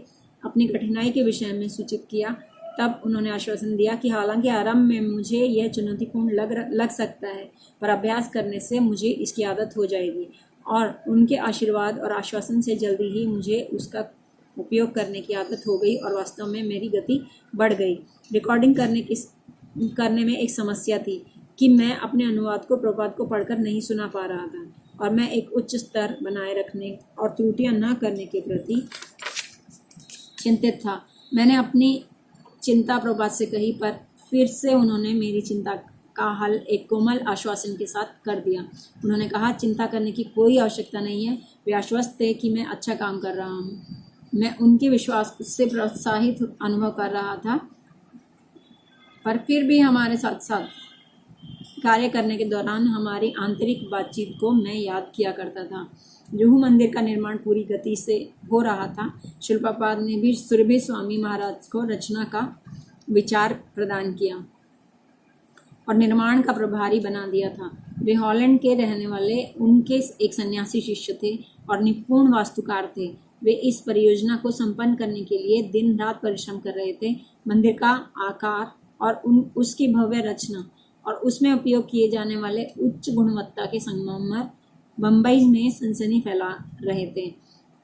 Speaker 1: अपनी कठिनाई के विषय में सूचित किया, तब उन्होंने आश्वासन दिया कि हालांकि आरंभ में मुझे यह चुनौतीपूर्ण लग सकता है, पर अभ्यास करने से मुझे इसकी आदत हो जाएगी और उनके आशीर्वाद और आश्वासन से जल्दी ही मुझे उसका उपयोग करने की आदत हो गई और वास्तव में मेरी गति बढ़ गई। रिकॉर्डिंग करने में एक समस्या थी कि मैं अपने अनुवाद को प्रभुपाद को पढ़कर नहीं सुना पा रहा था और मैं एक उच्च स्तर बनाए रखने और त्रुटियां न करने के प्रति चिंतित था। मैंने अपनी चिंता प्रभुपाद से कही, पर फिर से उन्होंने मेरी चिंता का हल एक कोमल आश्वासन के साथ कर दिया। उन्होंने कहा, चिंता करने की कोई आवश्यकता नहीं है। वे आश्वस्त थे कि मैं अच्छा काम कर रहा हूँ। मैं उनके विश्वास से प्रोत्साहित अनुभव कर रहा था, पर फिर भी हमारे साथ साथ कार्य करने के दौरान हमारी आंतरिक बातचीत को मैं याद किया करता था। जुहू मंदिर का निर्माण पूरी गति से हो रहा था। श्रील प्रभुपाद ने भी सुरभि स्वामी महाराज को रचना का विचार प्रदान किया और निर्माण का प्रभारी बना दिया था। वे हॉलैंड के रहने वाले उनके एक सन्यासी शिष्य थे और निपुण वास्तुकार थे। वे इस परियोजना को संपन्न करने के लिए दिन रात परिश्रम कर रहे थे। मंदिर का आकार और उसकी भव्य रचना और उसमें उपयोग किए जाने वाले उच्च गुणवत्ता के संगमरमर बम्बई में सनसनी फैला रहे थे।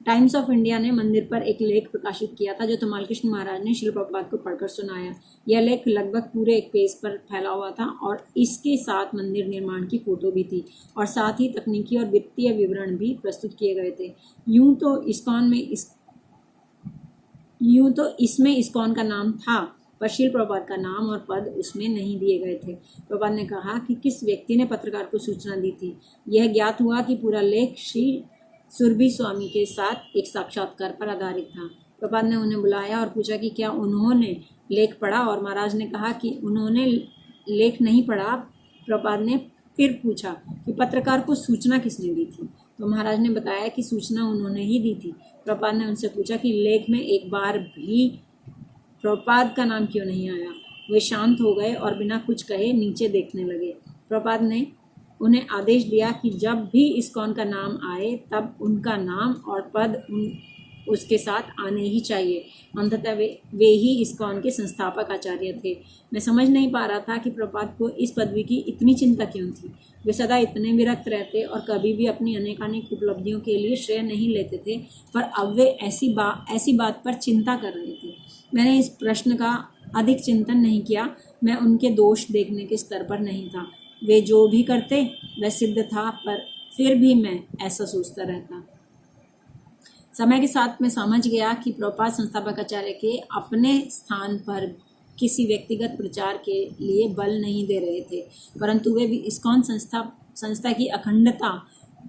Speaker 1: टाइम्स ऑफ इंडिया ने मंदिर पर एक लेख प्रकाशित किया था, जो तमाल कृष्ण महाराज ने श्रील प्रभुपाद को पढ़कर सुनाया। यह लेख लगभग पूरे एक पेज पर फैला हुआ था और इसके साथ मंदिर निर्माण की फोटो भी थी और साथ ही तकनीकी और वित्तीय विवरण भी प्रस्तुत किए गए थे। यूं तो इसमें इस्कॉन का नाम था, पर श्रील प्रभुपाद का नाम और पद उसमें नहीं दिए गए थे। प्रभुपाद ने कहा कि किस व्यक्ति ने पत्रकार को सूचना दी थी। यह ज्ञात हुआ कि पूरा लेख श्री सुरभि स्वामी के साथ एक साक्षात्कार पर आधारित था। प्रभुपाद ने उन्हें बुलाया और पूछा कि क्या उन्होंने लेख पढ़ा, और महाराज ने कहा कि उन्होंने लेख नहीं पढ़ा। प्रभुपाद ने फिर पूछा कि पत्रकार को सूचना किसने दी थी। तो महाराज ने बताया कि सूचना उन्होंने ही दी थी। प्रभुपाद ने उनसे पूछा कि लेख में एक बार भी प्रभुपाद का नाम क्यों नहीं आया। वे शांत हो गए और बिना कुछ कहे नीचे देखने लगे। प्रभुपाद ने उन्हें आदेश दिया कि जब भी इस्कॉन का नाम आए तब उनका नाम और पद उसके साथ आने ही चाहिए। अंततः वे ही इस्कॉन के संस्थापक आचार्य थे। मैं समझ नहीं पा रहा था कि प्रभुपाद को इस पदवी की इतनी चिंता क्यों थी। वे सदा इतने विरक्त रहते और कभी भी अपनी अनेकानेक उपलब्धियों के लिए श्रेय नहीं लेते थे, पर अब वे ऐसी बात पर चिंता कर रहे थे। मैंने इस प्रश्न का अधिक चिंतन नहीं किया। मैं उनके दोष देखने के स्तर पर नहीं था। वे जो भी करते वह सिद्ध था, पर फिर भी मैं ऐसा सोचता रहता। समय के साथ मैं समझ गया कि प्रभुपाद संस्थापक आचार्य के अपने स्थान पर किसी व्यक्तिगत प्रचार के लिए बल नहीं दे रहे थे, परंतु वे भी इस्कॉन संस्था की अखंडता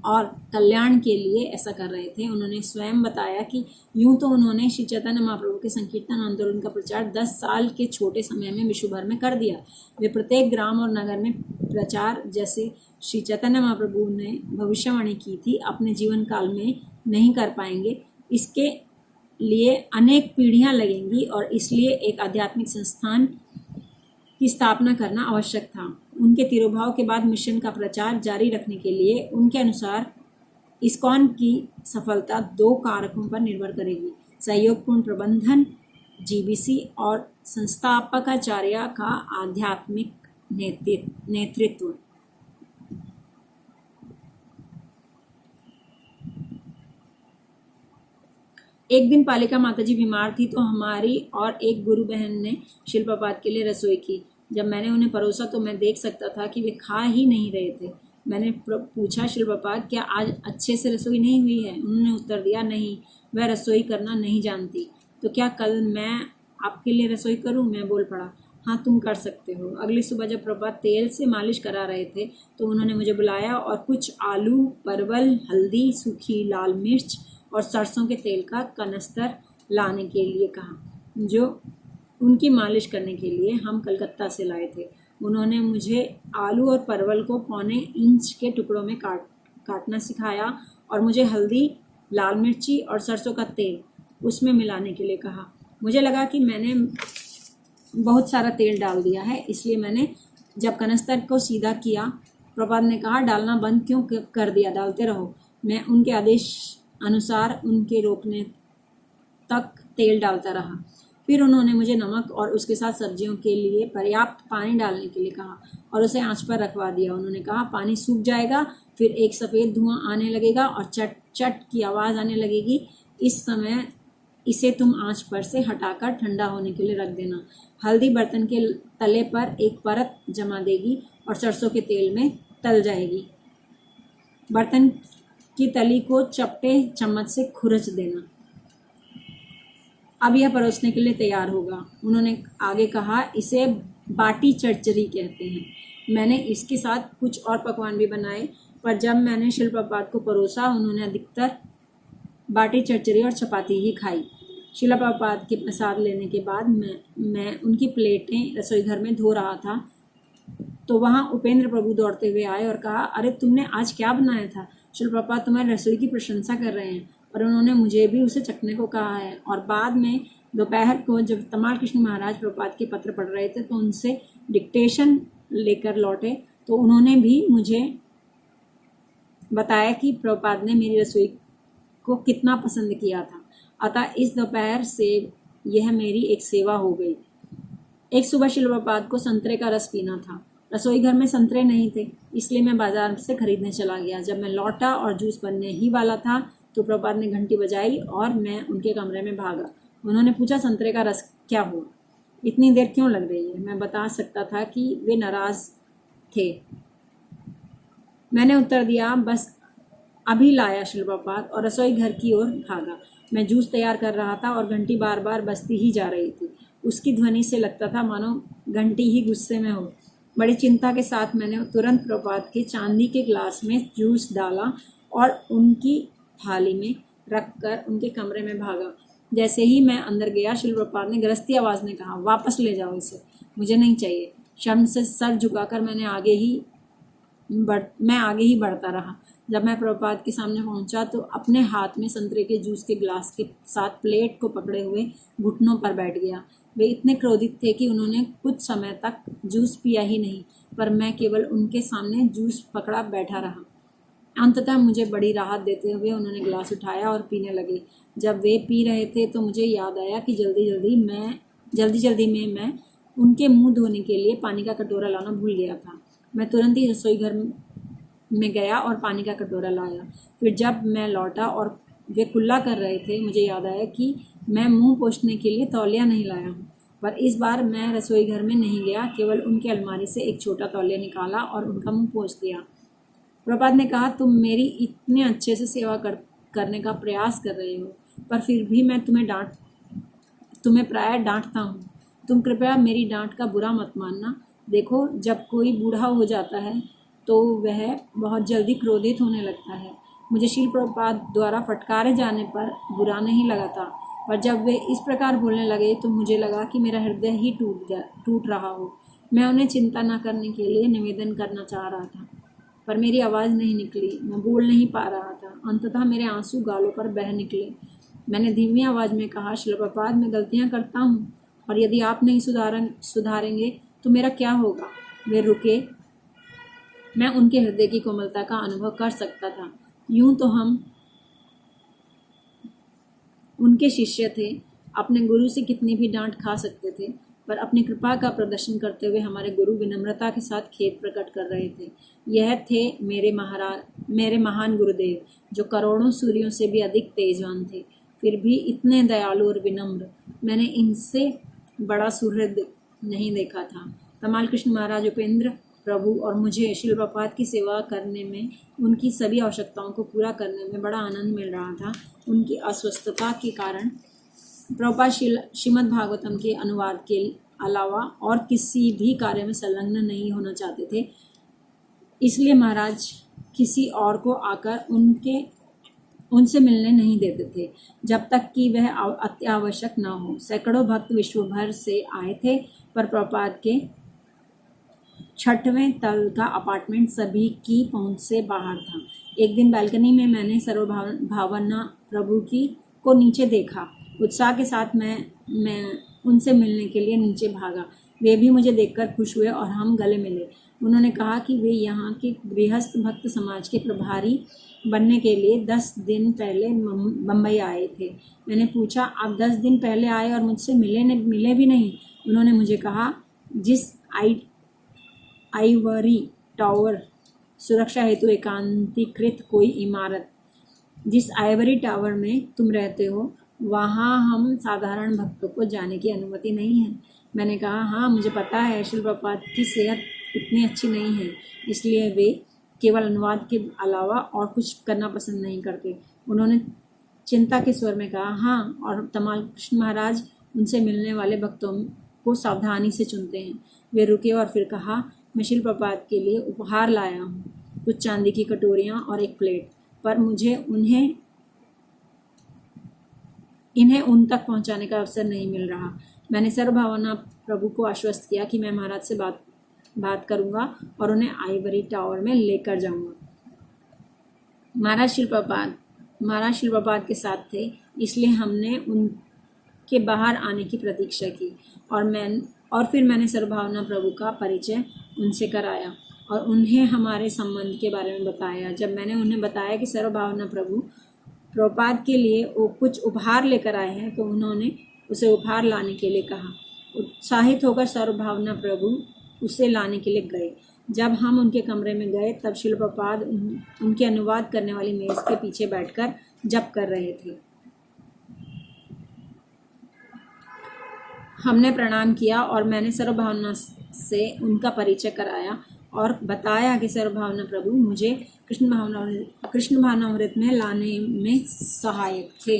Speaker 1: और कल्याण के लिए ऐसा कर रहे थे। उन्होंने स्वयं बताया कि यूं तो उन्होंने श्री चैतन्य महाप्रभु के संकीर्तन आंदोलन का प्रचार 10 साल के छोटे समय में विश्व भर में कर दिया। वे प्रत्येक ग्राम और नगर में प्रचार, जैसे श्री चैतन्य महाप्रभु ने भविष्यवाणी की थी, अपने जीवन काल में नहीं कर पाएंगे। इसके लिए अनेक पीढ़ियां लगेंगी और इसलिए एक आध्यात्मिक संस्थान की स्थापना करना आवश्यक था। उनके तिरोभाव के बाद मिशन का प्रचार जारी रखने के लिए उनके अनुसार इस्कॉन की सफलता 2 कारकों पर निर्भर करेगी: सहयोगपूर्ण प्रबंधन जीबीसी और संस्थापकाचार्य का आध्यात्मिक नेतृत्व। एक दिन पालिका माताजी बीमार थी तो हमारी और एक गुरु बहन ने शिल प्रभुपाद के लिए रसोई की। जब मैंने उन्हें परोसा तो मैं देख सकता था कि वे खा ही नहीं रहे थे। मैंने पूछा, शिल प्रभुपाद क्या आज अच्छे से रसोई नहीं हुई है? उन्होंने उत्तर दिया, नहीं, वह रसोई करना नहीं जानती। तो क्या कल मैं आपके लिए रसोई करूं? मैं बोल पड़ा, हाँ तुम कर सकते हो। अगली सुबह जब प्रभुपाद तेल से मालिश करा रहे थे तो उन्होंने मुझे बुलाया और कुछ आलू, परवल, हल्दी, सूखी लाल मिर्च और सरसों के तेल का कनस्तर लाने के लिए कहा, जो उनकी मालिश करने के लिए हम कलकत्ता से लाए थे। उन्होंने मुझे आलू और परवल को 1.25 इंच के टुकड़ों में काटना सिखाया और मुझे हल्दी, लाल मिर्ची और सरसों का तेल उसमें मिलाने के लिए कहा। मुझे लगा कि मैंने बहुत सारा तेल डाल दिया है, इसलिए मैंने जब कनस्तर को सीधा किया, प्रभुपाद ने कहा, डालना बंद क्यों कर दिया? डालते रहो। मैं उनके आदेश अनुसार उनके रोकने तक तेल डालता रहा। फिर उन्होंने मुझे नमक और उसके साथ सब्जियों के लिए पर्याप्त पानी डालने के लिए कहा और उसे आंच पर रखवा दिया। उन्होंने कहा, पानी सूख जाएगा, फिर एक सफ़ेद धुआं आने लगेगा और चट चट की आवाज़ आने लगेगी। इस समय इसे तुम आंच पर से हटाकर ठंडा होने के लिए रख देना। हल्दी बर्तन के तले पर एक परत जमा देगी और सरसों के तेल में तल जाएगी। बर्तन की तली को चपटे चम्मच से खुरच देना। अब यह परोसने के लिए तैयार होगा। उन्होंने आगे कहा, इसे बाटी चरचरी कहते हैं। मैंने इसके साथ कुछ और पकवान भी बनाए, पर जब मैंने शिल प्रभुपाद को परोसा, उन्होंने अधिकतर बाटी चरचरी और चपाती ही खाई। शिला प्रभुपाद के प्रसाद लेने के बाद मैं उनकी प्लेटें रसोई घर में धो रहा था तो वहाँ उपेंद्र प्रभु दौड़ते हुए आए और कहा, अरे तुमने आज क्या बनाया था? शिल प्रभुपाद तुम्हारी रसोई की प्रशंसा कर रहे हैं और उन्होंने मुझे भी उसे चखने को कहा है। और बाद में दोपहर को जब तमाल कृष्ण महाराज प्रभुपाद के पत्र पढ़ रहे थे तो उनसे डिक्टेशन लेकर लौटे तो उन्होंने भी मुझे बताया कि प्रभुपाद ने मेरी रसोई को कितना पसंद किया था। अतः इस दोपहर से यह मेरी एक सेवा हो गई। एक सुबह शिल प्रभुपाद को संतरे का रस पीना था। रसोई घर में संतरे नहीं थे, इसलिए मैं बाजार से खरीदने चला गया। जब मैं लौटा और जूस बनने ही वाला था तो प्रभुपाद ने घंटी बजाई और मैं उनके कमरे में भागा। उन्होंने पूछा, संतरे का रस क्या हुआ? इतनी देर क्यों लग रही है? मैं बता सकता था कि वे नाराज थे। मैंने उत्तर दिया, बस अभी लाया शिल प्रभुपाद, और रसोई घर की ओर भागा। मैं जूस तैयार कर रहा था और घंटी बार बार बजती ही जा रही थी। उसकी ध्वनि से लगता था मानो घंटी ही गुस्से में हो। बड़ी चिंता के साथ मैंने तुरंत प्रभुपाद के चांदी के ग्लास में जूस डाला और उनकी थाली में रखकर उनके कमरे में भागा। जैसे ही मैं अंदर गया, शिल प्रभुपाद ने गरजती आवाज़ में कहा, वापस ले जाओ इसे, मुझे नहीं चाहिए। शर्म से सर झुकाकर मैंने आगे ही मैं आगे ही बढ़ता रहा। जब मैं प्रभुपाद के सामने पहुंचा तो अपने हाथ में संतरे के जूस के गिलास के साथ प्लेट को पकड़े हुए घुटनों पर बैठ गया। वे इतने क्रोधित थे कि उन्होंने कुछ समय तक जूस पिया ही नहीं, पर मैं केवल उनके सामने जूस पकड़ा बैठा रहा। अंततः मुझे बड़ी राहत देते हुए उन्होंने गिलास उठाया और पीने लगे। जब वे पी रहे थे तो मुझे याद आया कि जल्दी में मैं उनके मुंह धोने के लिए पानी का कटोरा लाना भूल गया था। मैं तुरंत ही रसोई घर में गया और पानी का कटोरा लाया। फिर जब मैं लौटा और वे कुल्ला कर रहे थे, मुझे याद आया कि मैं मुंह पोंछने के लिए तौलिया नहीं लाया हूँ। पर इस बार मैं रसोई घर में नहीं गया, केवल उनके अलमारी से एक छोटा तौलिया निकाला और उनका मुंह पोंछ दिया। प्रभुपाद ने कहा, तुम मेरी इतने अच्छे से सेवा करने का प्रयास कर रहे हो, पर फिर भी मैं तुम्हें प्राय डांटता हूँ। तुम कृपया मेरी डांट का बुरा मत मानना। देखो, जब कोई बूढ़ा हो जाता है तो वह बहुत जल्दी क्रोधित होने लगता है। मुझे श्रील प्रभुपाद द्वारा फटकारे जाने पर बुरा नहीं लगा था, पर जब वे इस प्रकार बोलने लगे तो मुझे लगा कि मेरा हृदय ही टूट रहा हो। मैं उन्हें चिंता न करने के लिए निवेदन करना चाह रहा था, पर मेरी आवाज़ नहीं निकली। मैं बोल नहीं पा रहा था। अंततः मेरे आंसू गालों पर बह निकले। मैंने धीमी आवाज़ में कहा, श्रील प्रभुपाद, मैं गलतियाँ करता हूँ, और यदि आप नहीं सुधारेंगे तो मेरा क्या होगा। वे रुके। मैं उनके हृदय की कोमलता का अनुभव कर सकता था। यूं तो हम उनके शिष्य थे, अपने गुरु से कितनी भी डांट खा सकते थे, पर अपनी कृपा का प्रदर्शन करते हुए हमारे गुरु विनम्रता के साथ खेद प्रकट कर रहे थे। यह थे मेरे महान गुरुदेव, जो करोड़ों सूर्यों से भी अधिक तेजवान थे, फिर भी इतने दयालु और विनम्र। मैंने इनसे बड़ा सुहृद नहीं देखा था। तमाल कृष्ण महाराज, उपेंद्र प्रभु और मुझे श्रील प्रभुपाद की सेवा करने में, उनकी सभी आवश्यकताओं को पूरा करने में बड़ा आनंद मिल रहा था। उनकी अस्वस्थता के कारण प्रभुपाद श्रीमद् भागवतम के अनुवाद के अलावा और किसी भी कार्य में संलग्न नहीं होना चाहते थे। इसलिए महाराज किसी और को आकर उनसे मिलने नहीं देते थे, जब तक कि वह अत्यावश्यक न हो। सैकड़ों भक्त विश्व भर से आए थे, पर प्रभुपाद के 6वें तल का अपार्टमेंट सभी की पहुंच से बाहर था। एक दिन बालकनी में मैंने सर्वभावना प्रभु को नीचे देखा। उत्साह के साथ मैं उनसे मिलने के लिए नीचे भागा। वे भी मुझे देखकर खुश हुए और हम गले मिले। उन्होंने कहा कि वे यहाँ के गृहस्थ भक्त समाज के प्रभारी बनने के लिए 10 दिन पहले बम्बई आए थे। मैंने पूछा, आप 10 दिन पहले आए और मुझसे मिले भी नहीं? उन्होंने मुझे कहा, जिस आइवरी टावर सुरक्षा हेतु एकांतीकृत कोई इमारत, जिस आइवरी टावर में तुम रहते हो, वहाँ हम साधारण भक्तों को जाने की अनुमति नहीं है। मैंने कहा, हाँ मुझे पता है, श्रील प्रभुपाद की सेहत इतनी अच्छी नहीं है, इसलिए वे केवल अनुवाद के अलावा और कुछ करना पसंद नहीं करते। उन्होंने चिंता के स्वर में कहा, हाँ, और तमाल कृष्ण महाराज उनसे मिलने वाले भक्तों को सावधानी से चुनते हैं। वे रुके और फिर कहा, मैं श्रील प्रभुपाद के लिए उपहार लाया हूँ, कुछ चांदी की कटोरियाँ और एक प्लेट, पर मुझे इन्हें उन तक पहुंचाने का अवसर नहीं मिल रहा। मैंने सर्वभावना प्रभु को आश्वस्त किया कि मैं महाराज से बात करूंगा और उन्हें आइवरी टावर में लेकर जाऊंगा। महाराज श्रील प्रभुपाद के साथ थे, इसलिए हमने उनके बाहर आने की प्रतीक्षा की और फिर मैंने सर्वभावना प्रभु का परिचय उनसे कराया और उन्हें हमारे संबंध के बारे में बताया। जब मैंने उन्हें बताया कि सर्वभावना प्रभुपाद के लिए वो कुछ उपहार लेकर आए हैं, तो उन्होंने उसे उपहार लाने के लिए कहा। उत्साहित होकर सर्वभावना प्रभु उसे लाने के लिए गए। जब हम उनके कमरे में गए तब श्रील प्रभुपाद उनके अनुवाद करने वाली मेज के पीछे बैठकर जप कर रहे थे। हमने प्रणाम किया और मैंने सर्वभावना से उनका परिचय कराया और बताया कि सर्वभावना प्रभु मुझे कृष्ण भावनामृत में लाने में सहायक थे।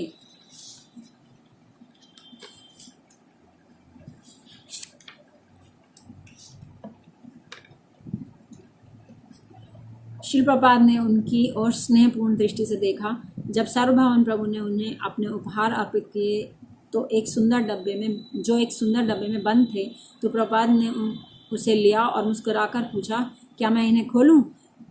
Speaker 1: श्रील प्रभुपाद ने उनकी ओर स्नेहपूर्ण दृष्टि से देखा। जब सर्वभावन प्रभु ने उन्हें अपने उपहार अर्पित किए तो एक सुंदर डब्बे में बंद थे, तो प्रभुपाद ने उसे लिया और मुस्कुराकर पूछा, क्या मैं इन्हें खोलूं?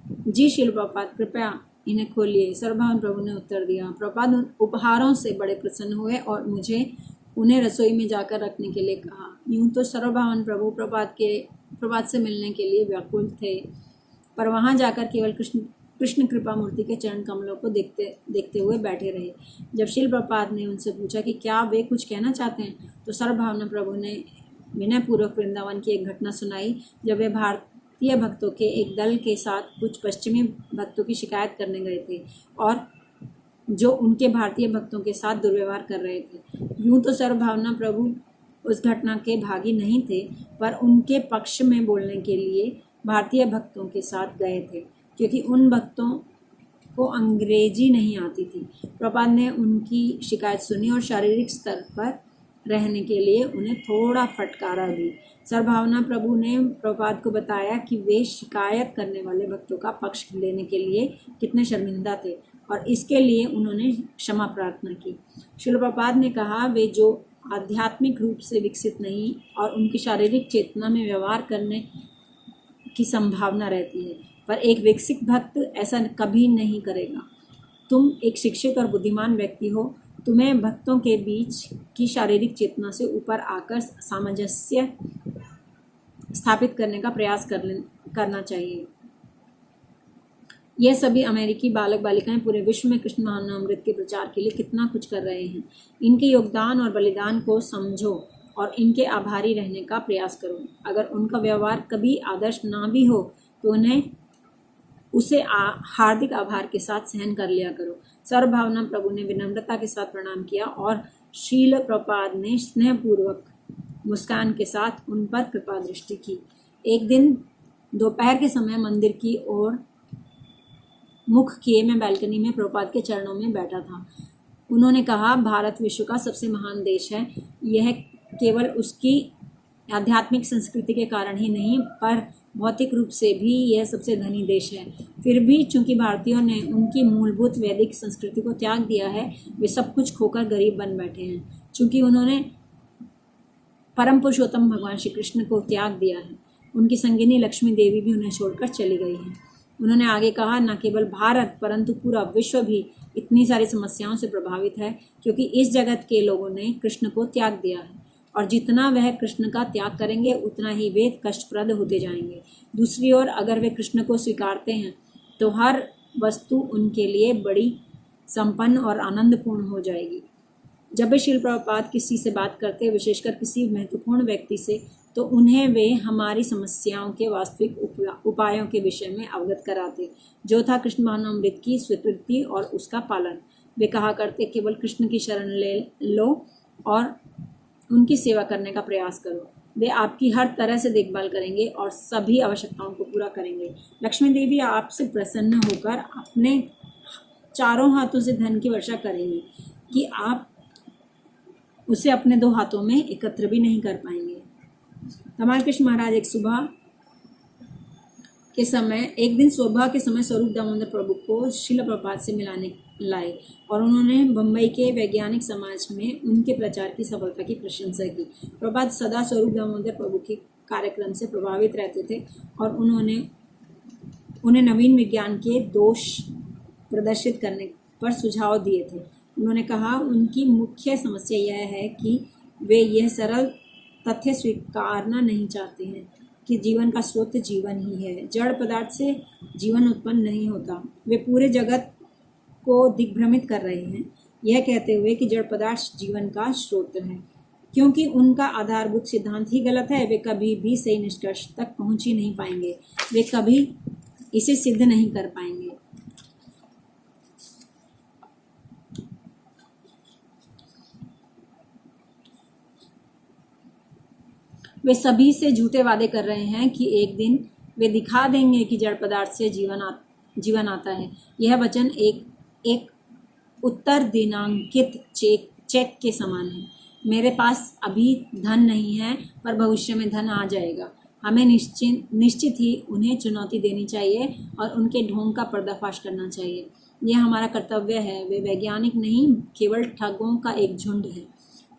Speaker 1: जी शिल प्रभुपाद, कृपया इन्हें खोलिए। सर्वभावन प्रभु ने उत्तर दिया। प्रभुपाद उन उपहारों से बड़े प्रसन्न हुए और मुझे उन्हें रसोई में जाकर रखने के लिए कहा। यूं तो सर्वभावन प्रभु प्रभुपाद से मिलने के लिए व्याकुल थे, पर वहां जाकर केवल कृष्ण कृपा मूर्ति के चरण कमलों को देखते देखते हुए बैठे रहे। जब शिल प्रभुपाद ने उनसे पूछा कि क्या वे कुछ कहना चाहते हैं, तो सर्वभावना प्रभु ने विनयपूर्वक वृंदावन की एक घटना सुनाई, जब वे भारतीय भक्तों के एक दल के साथ कुछ पश्चिमी भक्तों की शिकायत करने गए थे और जो उनके भारतीय भक्तों के साथ दुर्व्यवहार कर रहे थे। यूं तो सर्वभावना प्रभु उस घटना के भागी नहीं थे, पर उनके पक्ष में बोलने के लिए भारतीय भक्तों के साथ गए थे, क्योंकि उन भक्तों को अंग्रेजी नहीं आती थी। प्रभुपाद ने उनकी शिकायत सुनी और शारीरिक स्तर पर रहने के लिए उन्हें थोड़ा फटकारा दी। सर्वभावना प्रभु ने प्रभुपाद को बताया कि वे शिकायत करने वाले भक्तों का पक्ष लेने के लिए कितने शर्मिंदा थे और इसके लिए उन्होंने क्षमा प्रार्थना की। श्रील प्रभुपाद ने कहा, वे जो आध्यात्मिक रूप से विकसित नहीं और उनकी शारीरिक चेतना में व्यवहार करने की संभावना रहती है, पर एक विकसित भक्त ऐसा कभी नहीं करेगा। तुम एक शिक्षित और बुद्धिमान व्यक्ति हो, तुम्हें भक्तों के बीच की शारीरिक चेतना से ऊपर आकर सामंजस्य स्थापित करने का प्रयास करना चाहिए। यह सभी अमेरिकी बालक बालिकाएं पूरे विश्व में कृष्ण महानामृत के प्रचार के लिए कितना कुछ कर रहे हैं। इनके योगदान और बलिदान को समझो और इनके आभारी रहने का प्रयास करो। अगर उनका व्यवहार कभी आदर्श ना भी हो तो उन्हें उसे हार्दिक आभार के साथ सहन कर लिया करो। सर्वभावना प्रभु ने विनम्रता के साथ प्रणाम किया और शील प्रभुपाद ने स्नेहपूर्वक मुस्कान के साथ उन पर कृपा दृष्टि की। एक दिन दोपहर के समय मंदिर की ओर मुख किए मैं बालकनी में प्रभुपाद के चरणों में बैठा था। उन्होंने कहा, भारत विश्व का सबसे महान देश है। यह केवल उसकी आध्यात्मिक संस्कृति के कारण ही नहीं, पर भौतिक रूप से भी यह सबसे धनी देश है। फिर भी चूंकि भारतीयों ने उनकी मूलभूत वैदिक संस्कृति को त्याग दिया है, वे सब कुछ खोकर गरीब बन बैठे हैं। चूंकि उन्होंने परम पुरुषोत्तम भगवान श्री कृष्ण को त्याग दिया है, उनकी संगिनी लक्ष्मी देवी भी उन्हें छोड़कर चली गई है। उन्होंने आगे कहा, न केवल भारत परंतु पूरा विश्व भी इतनी सारी समस्याओं से प्रभावित है, क्योंकि इस जगत के लोगों ने कृष्ण को त्याग दिया है, और जितना वह कृष्ण का त्याग करेंगे उतना ही वे कष्टप्रद होते जाएंगे। दूसरी ओर अगर वे कृष्ण को स्वीकारते हैं तो हर वस्तु उनके लिए बड़ी संपन्न और आनंदपूर्ण हो जाएगी। जब भी श्रील प्रभुपाद किसी से बात करते, विशेषकर किसी महत्वपूर्ण व्यक्ति से, तो उन्हें वे हमारी समस्याओं के वास्तविक उपायों के विषय में अवगत कराते, जो था कृष्ण महानामृत की स्वीकृति और उसका पालन। वे कहा करते, केवल कृष्ण की शरण ले लो और उनकी सेवा करने का प्रयास करो। वे आपकी हर तरह से देखभाल करेंगे और सभी आवश्यकताओं को पूरा करेंगे। लक्ष्मी देवी आपसे प्रसन्न होकर अपने चारों हाथों से धन की वर्षा करेंगी कि आप उसे अपने 2 हाथों में एकत्र भी नहीं कर पाएंगे। धमाल कृष्ण महाराज एक दिन सुबह के समय स्वरूप दामोदर प्रभु को श्रील प्रभुपाद से मिलाने लाए और उन्होंने बम्बई के वैज्ञानिक समाज में उनके प्रचार की सफलता की प्रशंसा की। प्रभुपाद सदा स्वरूप दामोदर प्रभु के कार्यक्रम से प्रभावित रहते थे और उन्हें नवीन विज्ञान के दोष प्रदर्शित करने पर सुझाव दिए थे। उन्होंने कहा, उनकी मुख्य समस्या यह है कि वे यह सरल तथ्य स्वीकारना नहीं चाहते हैं कि जीवन का स्रोत जीवन ही है। जड़ पदार्थ से जीवन उत्पन्न नहीं होता। वे पूरे जगत को दिग्भ्रमित कर रहे हैं यह कहते हुए कि जड़ पदार्थ जीवन का स्रोत है। क्योंकि उनका आधारभूत सिद्धांत ही गलत है, वे कभी भी सही निष्कर्ष तक पहुंच ही नहीं पाएंगे। वे कभी इसे सिद्ध नहीं कर पाएंगे। वे सभी से झूठे वादे कर रहे हैं कि एक दिन वे दिखा देंगे कि जड़ पदार्थ से जीवन आता है। यह वचन एक उत्तर दिनांकित चेक के समान है। मेरे पास अभी धन नहीं है, पर भविष्य में धन आ जाएगा। हमें निश्चित ही उन्हें चुनौती देनी चाहिए और उनके ढोंग का पर्दाफाश करना चाहिए। यह हमारा कर्तव्य है। वे वैज्ञानिक नहीं, केवल ठगों का एक झुंड है।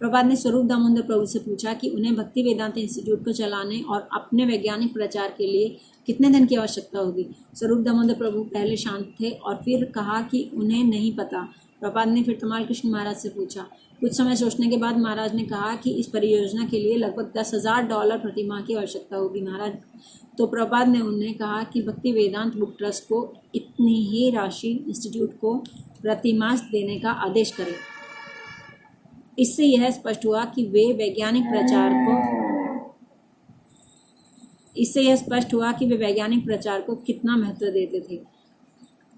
Speaker 1: प्रभुपाद ने स्वरूप दामोदर प्रभु से पूछा कि उन्हें भक्ति वेदांत इंस्टीट्यूट को चलाने और अपने वैज्ञानिक प्रचार के लिए कितने धन की आवश्यकता होगी। स्वरूप दामोदर प्रभु पहले शांत थे और फिर कहा कि उन्हें नहीं पता। प्रभुपाद ने फिर तमाल कृष्ण महाराज से पूछा। कुछ समय सोचने के बाद महाराज ने कहा कि इस परियोजना के लिए लगभग $10,000 प्रति माह की आवश्यकता होगी। महाराज तो प्रभुपाद ने उन्हें कहा कि भक्ति वेदांत बुक ट्रस्ट को इतनी ही राशि इंस्टीट्यूट को प्रतिमास देने का आदेश करें। इससे यह स्पष्ट हुआ कि वे वैज्ञानिक प्रचार को कितना महत्व देते थे।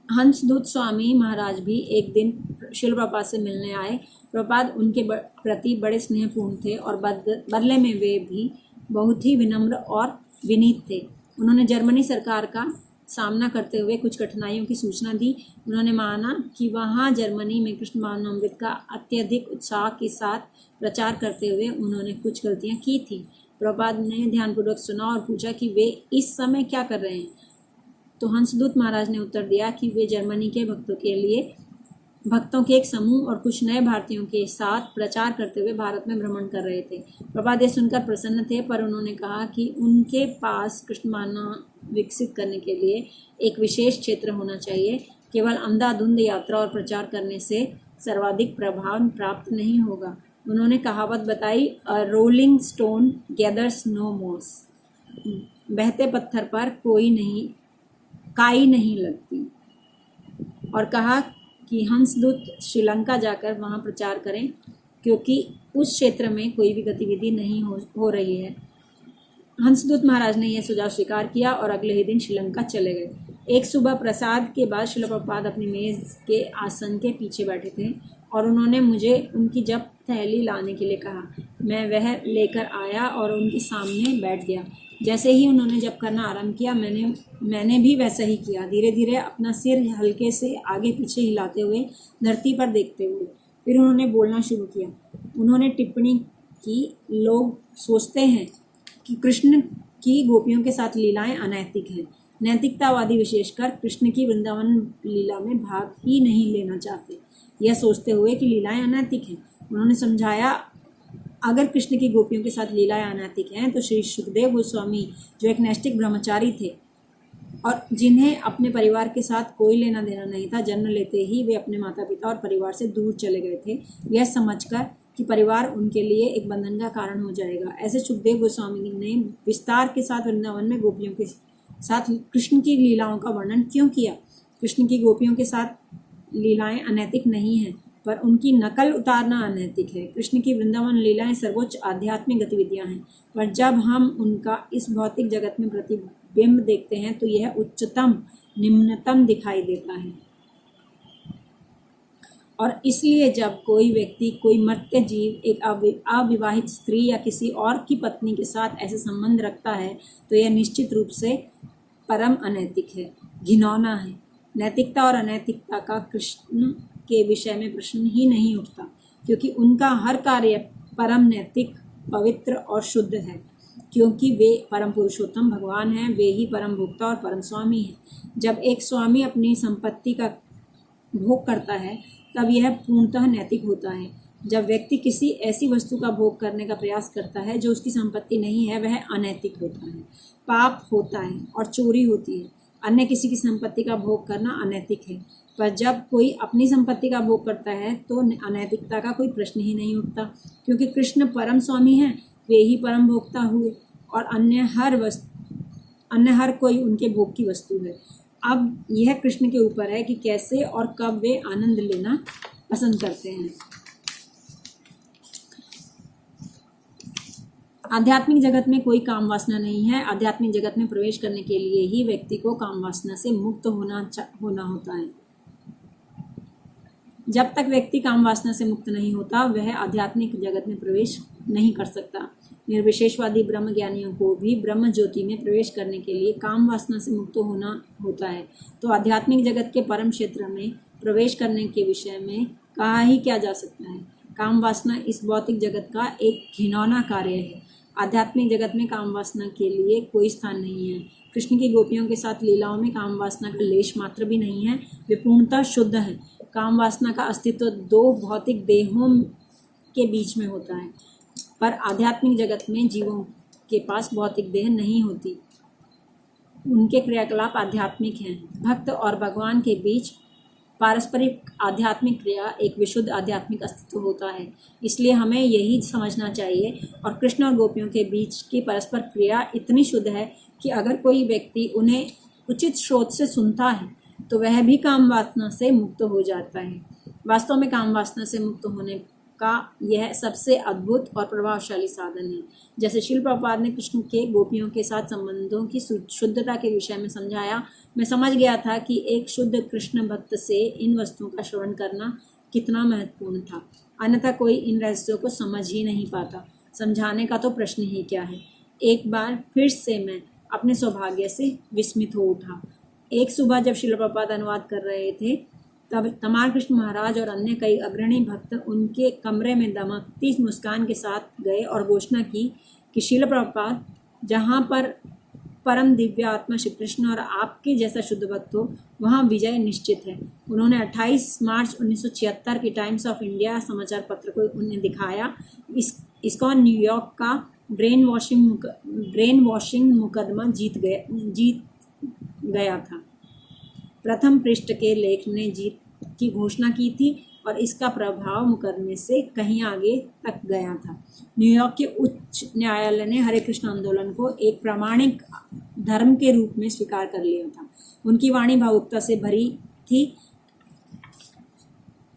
Speaker 1: हंसदूत स्वामी महाराज भी एक दिन शिल प्रभुपाद से मिलने आए। प्रभुपाद उनके प्रति बड़े स्नेहपूर्ण थे और बदले में वे भी बहुत ही विनम्र और विनीत थे। उन्होंने जर्मनी सरकार का सामना करते हुए कुछ कठिनाइयों की सूचना दी। उन्होंने माना कि वहाँ जर्मनी में कृष्ण भावनामृत का अत्यधिक उत्साह के साथ प्रचार करते हुए उन्होंने कुछ गलतियाँ की थी। प्रभुपाद ने ध्यानपूर्वक सुना और पूछा कि वे इस समय क्या कर रहे हैं। तो हंसदूत महाराज ने उत्तर दिया कि वे जर्मनी के भक्तों के एक समूह और कुछ नए भारतीयों के साथ प्रचार करते हुए भारत में भ्रमण कर रहे थे। प्रभुपाद ये सुनकर प्रसन्न थे, पर उन्होंने कहा कि उनके पास कृष्ण भावना विकसित करने के लिए एक विशेष क्षेत्र होना चाहिए। केवल अंधाधुंध यात्रा और प्रचार करने से सर्वाधिक प्रभाव प्राप्त नहीं होगा। उन्होंने कहावत बताई, अ रोलिंग स्टोन गैदर्स नो मोस, बहते पत्थर पर काई नहीं लगती, और कहा कि हंसदूत श्रीलंका जाकर वहां प्रचार करें क्योंकि उस क्षेत्र में कोई भी गतिविधि नहीं हो रही है। हंसदूत महाराज ने यह सुझाव स्वीकार किया और अगले ही दिन श्रीलंका चले गए। एक सुबह प्रसाद के बाद श्रील प्रभुपाद अपनी मेज के आसन के पीछे बैठे थे और उन्होंने मुझे उनकी जप थैली लाने के लिए कहा। मैं वह लेकर आया और उनके सामने बैठ गया। जैसे ही उन्होंने जप करना आरंभ किया, मैंने भी वैसा ही किया, धीरे धीरे अपना सिर हल्के से आगे पीछे हिलाते हुए, धरती पर देखते हुए। फिर उन्होंने बोलना शुरू किया। उन्होंने टिप्पणी की, लोग सोचते हैं कि कृष्ण की गोपियों के साथ लीलाएं अनैतिक हैं। नैतिकतावादी विशेषकर कृष्ण की वृंदावन लीला में भाग ही नहीं लेना चाहते, यह सोचते हुए कि लीलाएं अनैतिक हैं। उन्होंने समझाया, अगर कृष्ण की गोपियों के साथ लीलाएं अनैतिक हैं तो श्री सुखदेव गोस्वामी, जो एक नैष्ठिक ब्रह्मचारी थे और जिन्हें अपने परिवार के साथ कोई लेना देना नहीं था, जन्म लेते ही वे अपने माता पिता और परिवार से दूर चले गए थे, यह समझकर कि परिवार उनके लिए एक बंधन का कारण हो जाएगा। ऐसे सुखदेव गोस्वामी ने विस्तार के साथ वृंदावन में गोपियों के साथ कृष्ण की लीलाओं का वर्णन क्यों किया। कृष्ण की गोपियों के साथ लीलाएं अनैतिक नहीं हैं, पर उनकी नकल उतारना अनैतिक है। कृष्ण की वृंदावन लीलाएं सर्वोच्च आध्यात्मिक गतिविधियां हैं, पर जब हम उनका इस भौतिक जगत में प्रतिबिंब देखते हैं तो यह उच्चतम निम्नतम दिखाई देता है। और इसलिए जब कोई व्यक्ति, कोई मर्त्य जीव एक अविवाहित स्त्री या किसी और की पत्नी के साथ ऐसे संबंध रखता है तो यह निश्चित रूप से परम अनैतिक है, घिनौना है। नैतिकता और अनैतिकता का कृष्ण के विषय में प्रश्न ही नहीं उठता, क्योंकि उनका हर कार्य परम नैतिक, पवित्र और शुद्ध है, क्योंकि वे परम पुरुषोत्तम भगवान हैं, वे ही परम भोक्ता और परम स्वामी हैं। जब एक स्वामी अपनी संपत्ति का भोग करता है तब यह पूर्णतः नैतिक होता है। जब व्यक्ति किसी ऐसी वस्तु का भोग करने का प्रयास करता है जो उसकी संपत्ति नहीं है, वह अनैतिक होता है, पाप होता है और चोरी होती है। अन्य किसी की संपत्ति का भोग करना अनैतिक है, पर जब कोई अपनी संपत्ति का भोग करता है तो अनैतिकता का कोई प्रश्न ही नहीं उठता, क्योंकि कृष्ण परम स्वामी हैं, वे ही परम भोक्ता हुए और अन्य हर कोई उनके भोग की वस्तु है। अब यह कृष्ण के ऊपर है कि कैसे और कब वे आनंद लेना पसंद करते हैं। आध्यात्मिक जगत में कोई काम वासना नहीं है। आध्यात्मिक जगत में प्रवेश करने के लिए ही व्यक्ति को काम वासना से मुक्त होना होता है। जब तक व्यक्ति काम वासना से मुक्त नहीं होता, वह आध्यात्मिक जगत में प्रवेश नहीं कर सकता। निर्विशेषवादी ब्रह्म ज्ञानियों को भी ब्रह्म ज्योति में प्रवेश करने के लिए काम वासना से मुक्त होना होता है। तो आध्यात्मिक जगत के परम क्षेत्र में प्रवेश करने के विषय में कहा ही क्या जा सकता है। काम वासना इस भौतिक जगत का एक घिनौना कार्य है। आध्यात्मिक जगत में काम वासना के लिए कोई स्थान नहीं है। कृष्ण की गोपियों के साथ लीलाओं में काम वासना का लेश मात्र भी नहीं है, वे पूर्णतः शुद्ध हैं। काम वासना का अस्तित्व दो भौतिक देहों के बीच में होता है, पर आध्यात्मिक जगत में जीवों के पास भौतिक देह नहीं होती। उनके क्रियाकलाप आध्यात्मिक हैं। भक्त और भगवान के बीच पारस्परिक आध्यात्मिक क्रिया एक विशुद्ध आध्यात्मिक अस्तित्व होता है। इसलिए हमें यही समझना चाहिए और कृष्ण और गोपियों के बीच की परस्पर क्रिया इतनी शुद्ध है कि अगर कोई व्यक्ति उन्हें उचित स्रोत से सुनता है तो वह भी काम वासना से मुक्त हो जाता है। वास्तव में काम वासना से मुक्त होने का यह सबसे अद्भुत और प्रभावशाली साधन है। जैसे श्रील प्रभुपाद ने कृष्ण के गोपियों के साथ संबंधों की शुद्धता के विषय में समझाया, मैं समझ गया था कि एक शुद्ध कृष्ण भक्त से इन वस्तुओं का श्रवण करना कितना महत्वपूर्ण था, अन्यथा कोई इन रहस्यों को समझ ही नहीं पाता। समझाने का तो प्रश्न ही क्या है। एक बार फिर से मैं अपने सौभाग्य से विस्मित हो उठा। एक सुबह जब श्रील प्रभुपाद अनुवाद कर रहे थे तब तमाल कृष्ण महाराज और अन्य कई अग्रणी भक्त उनके कमरे में दमकती मुस्कान के साथ गए और घोषणा की कि श्रील प्रभुपाद, जहाँ पर परम दिव्य आत्मा श्री कृष्ण और आपके जैसा शुद्ध भक्त हो वहाँ विजय निश्चित है। उन्होंने 28 मार्च 1976 की टाइम्स ऑफ इंडिया समाचार पत्र को उन्हें दिखाया। इसका न्यूयॉर्क का ब्रेन वॉशिंग मुकदमा जीत गया था। प्रथम पृष्ठ के लेख ने जीत की घोषणा की थी और इसका प्रभाव मुकदमे से कहीं आगे तक गया था। न्यूयॉर्क के उच्च न्यायालय ने हरे कृष्ण आंदोलन को एक प्रामाणिक धर्म के रूप में स्वीकार कर लिया था। उनकी वाणी भावुकता से भरी थी।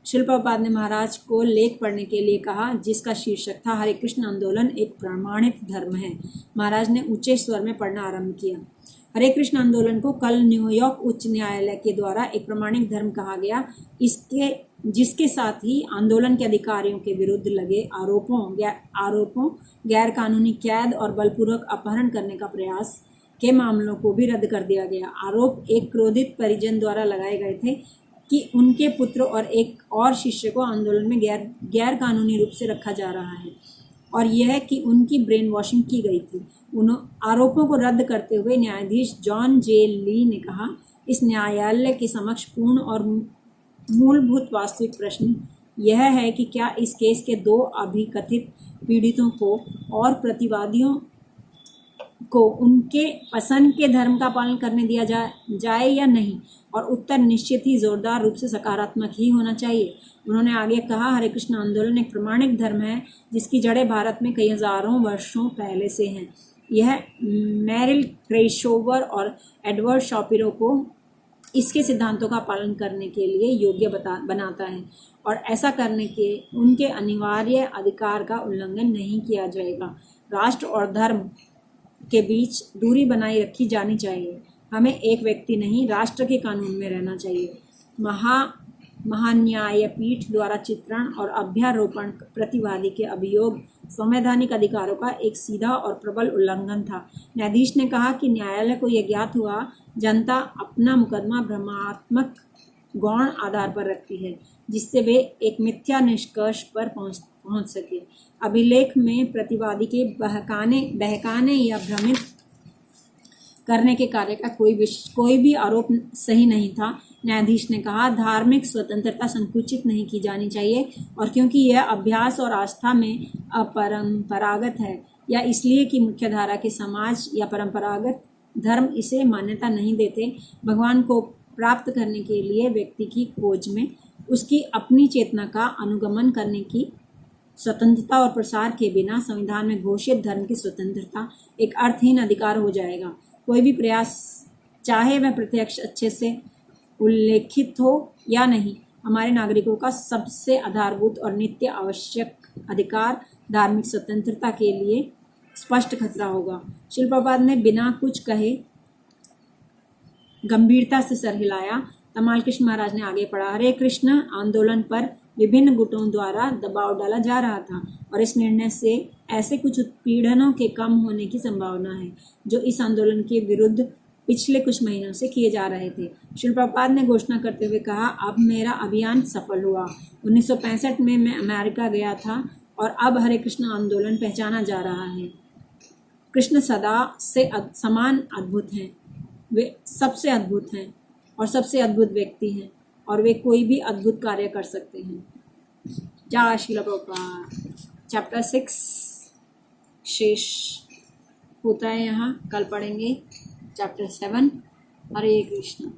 Speaker 1: श्रील प्रभुपाद ने महाराज को लेख पढ़ने के लिए कहा जिसका शीर्षक था हरे कृष्ण आंदोलन एक प्रमाणित धर्म है। महाराज ने ऊंचे स्वर में पढ़ना आरंभ किया। हरे कृष्ण आंदोलन को कल न्यूयॉर्क उच्च न्यायालय के द्वारा एक प्रमाणिक धर्म कहा गया, जिसके साथ ही आंदोलन के अधिकारियों के विरुद्ध लगे आरोपों, गैर कानूनी कैद और बलपूर्वक अपहरण करने का प्रयास के मामलों को भी रद्द कर दिया गया। आरोप एक क्रोधित परिजन द्वारा लगाए गए थे कि उनके पुत्र और एक और शिष्य को आंदोलन में गैर कानूनी रूप से रखा जा रहा है और यह कि उनकी ब्रेन वॉशिंग की गई थी। उन आरोपों को रद्द करते हुए न्यायाधीश जॉन जे ली ने कहा, इस न्यायालय के समक्ष पूर्ण और मूलभूत वास्तविक प्रश्न यह है कि क्या इस केस के दो अभिकथित पीड़ितों को और प्रतिवादियों को उनके पसंद के धर्म का पालन करने दिया जाए या नहीं, और उत्तर निश्चित ही जोरदार रूप से सकारात्मक ही होना चाहिए। उन्होंने आगे कहा, हरे कृष्ण आंदोलन एक प्रमाणिक धर्म है जिसकी जड़ें भारत में कई हजारों वर्षों पहले से हैं। यह मैरिल क्रेशोवर और एडवर्ड शॉपिरो को इसके सिद्धांतों का पालन करने के लिए योग्य बनाता है और ऐसा करने के उनके अनिवार्य अधिकार का उल्लंघन नहीं किया जाएगा। राष्ट्र और धर्म के बीच दूरी बनाए रखी जानी चाहिए। हमें एक व्यक्ति नहीं, राष्ट्र के कानून में रहना चाहिए। महान्यायपीठ द्वारा चित्रण और अभ्यारोपण प्रतिवादी के अभियोग संवैधानिक अधिकारों का एक सीधा और प्रबल उल्लंघन था। न्यायाधीश ने कहा कि न्यायालय को यह ज्ञात हुआ जनता अपना मुकदमा भ्रमात्मक गौण आधार पर रखती है जिससे वे एक मिथ्या निष्कर्ष पर पहुंच सके। अभिलेख में प्रतिवादी के बहकाने या भ्रमित करने के कार्य का कोई भी आरोप सही नहीं था। न्यायाधीश ने कहा, धार्मिक स्वतंत्रता संकुचित नहीं की जानी चाहिए और क्योंकि यह अभ्यास और आस्था में अपरंपरागत है या इसलिए कि मुख्यधारा के समाज या परंपरागत धर्म इसे मान्यता नहीं देते, भगवान को प्राप्त करने के लिए व्यक्ति की खोज में उसकी अपनी चेतना का अनुगमन करने की स्वतंत्रता और प्रसार के बिना संविधान में घोषित धर्म की स्वतंत्रता एक अर्थहीन अधिकार हो जाएगा। कोई भी प्रयास, चाहे वह प्रत्यक्ष अच्छे से उल्लेखित हो या नहीं, हमारे नागरिकों का सबसे आधारभूत और नित्य आवश्यक अधिकार धार्मिक स्वतंत्रता के लिए स्पष्ट खतरा होगा। श्रील प्रभुपाद ने बिना कुछ कहे गंभीरता से सर हिलाया। तमाल कृष्ण महाराज ने आगे पढ़ा, हरे कृष्ण आंदोलन पर विभिन्न गुटों द्वारा दबाव डाला जा रहा था और इस निर्णय से ऐसे कुछ उत्पीड़नों के कम होने की संभावना है जो इस आंदोलन के विरुद्ध पिछले कुछ महीनों से किए जा रहे थे। श्रील प्रभुपाद ने घोषणा करते हुए कहा, अब मेरा अभियान सफल हुआ। 1965 में मैं अमेरिका गया था और अब हरे कृष्ण आंदोलन पहचाना जा रहा है। कृष्ण सदा से समान अद्भुत हैं, वे सबसे अद्भुत हैं और सबसे अद्भुत व्यक्ति हैं और वे कोई भी अद्भुत कार्य कर सकते हैं। जय श्रील प्रभुपाद। चैप्टर 6 शेष होता है यहाँ, कल पढ़ेंगे चैप्टर 7। हरे कृष्ण।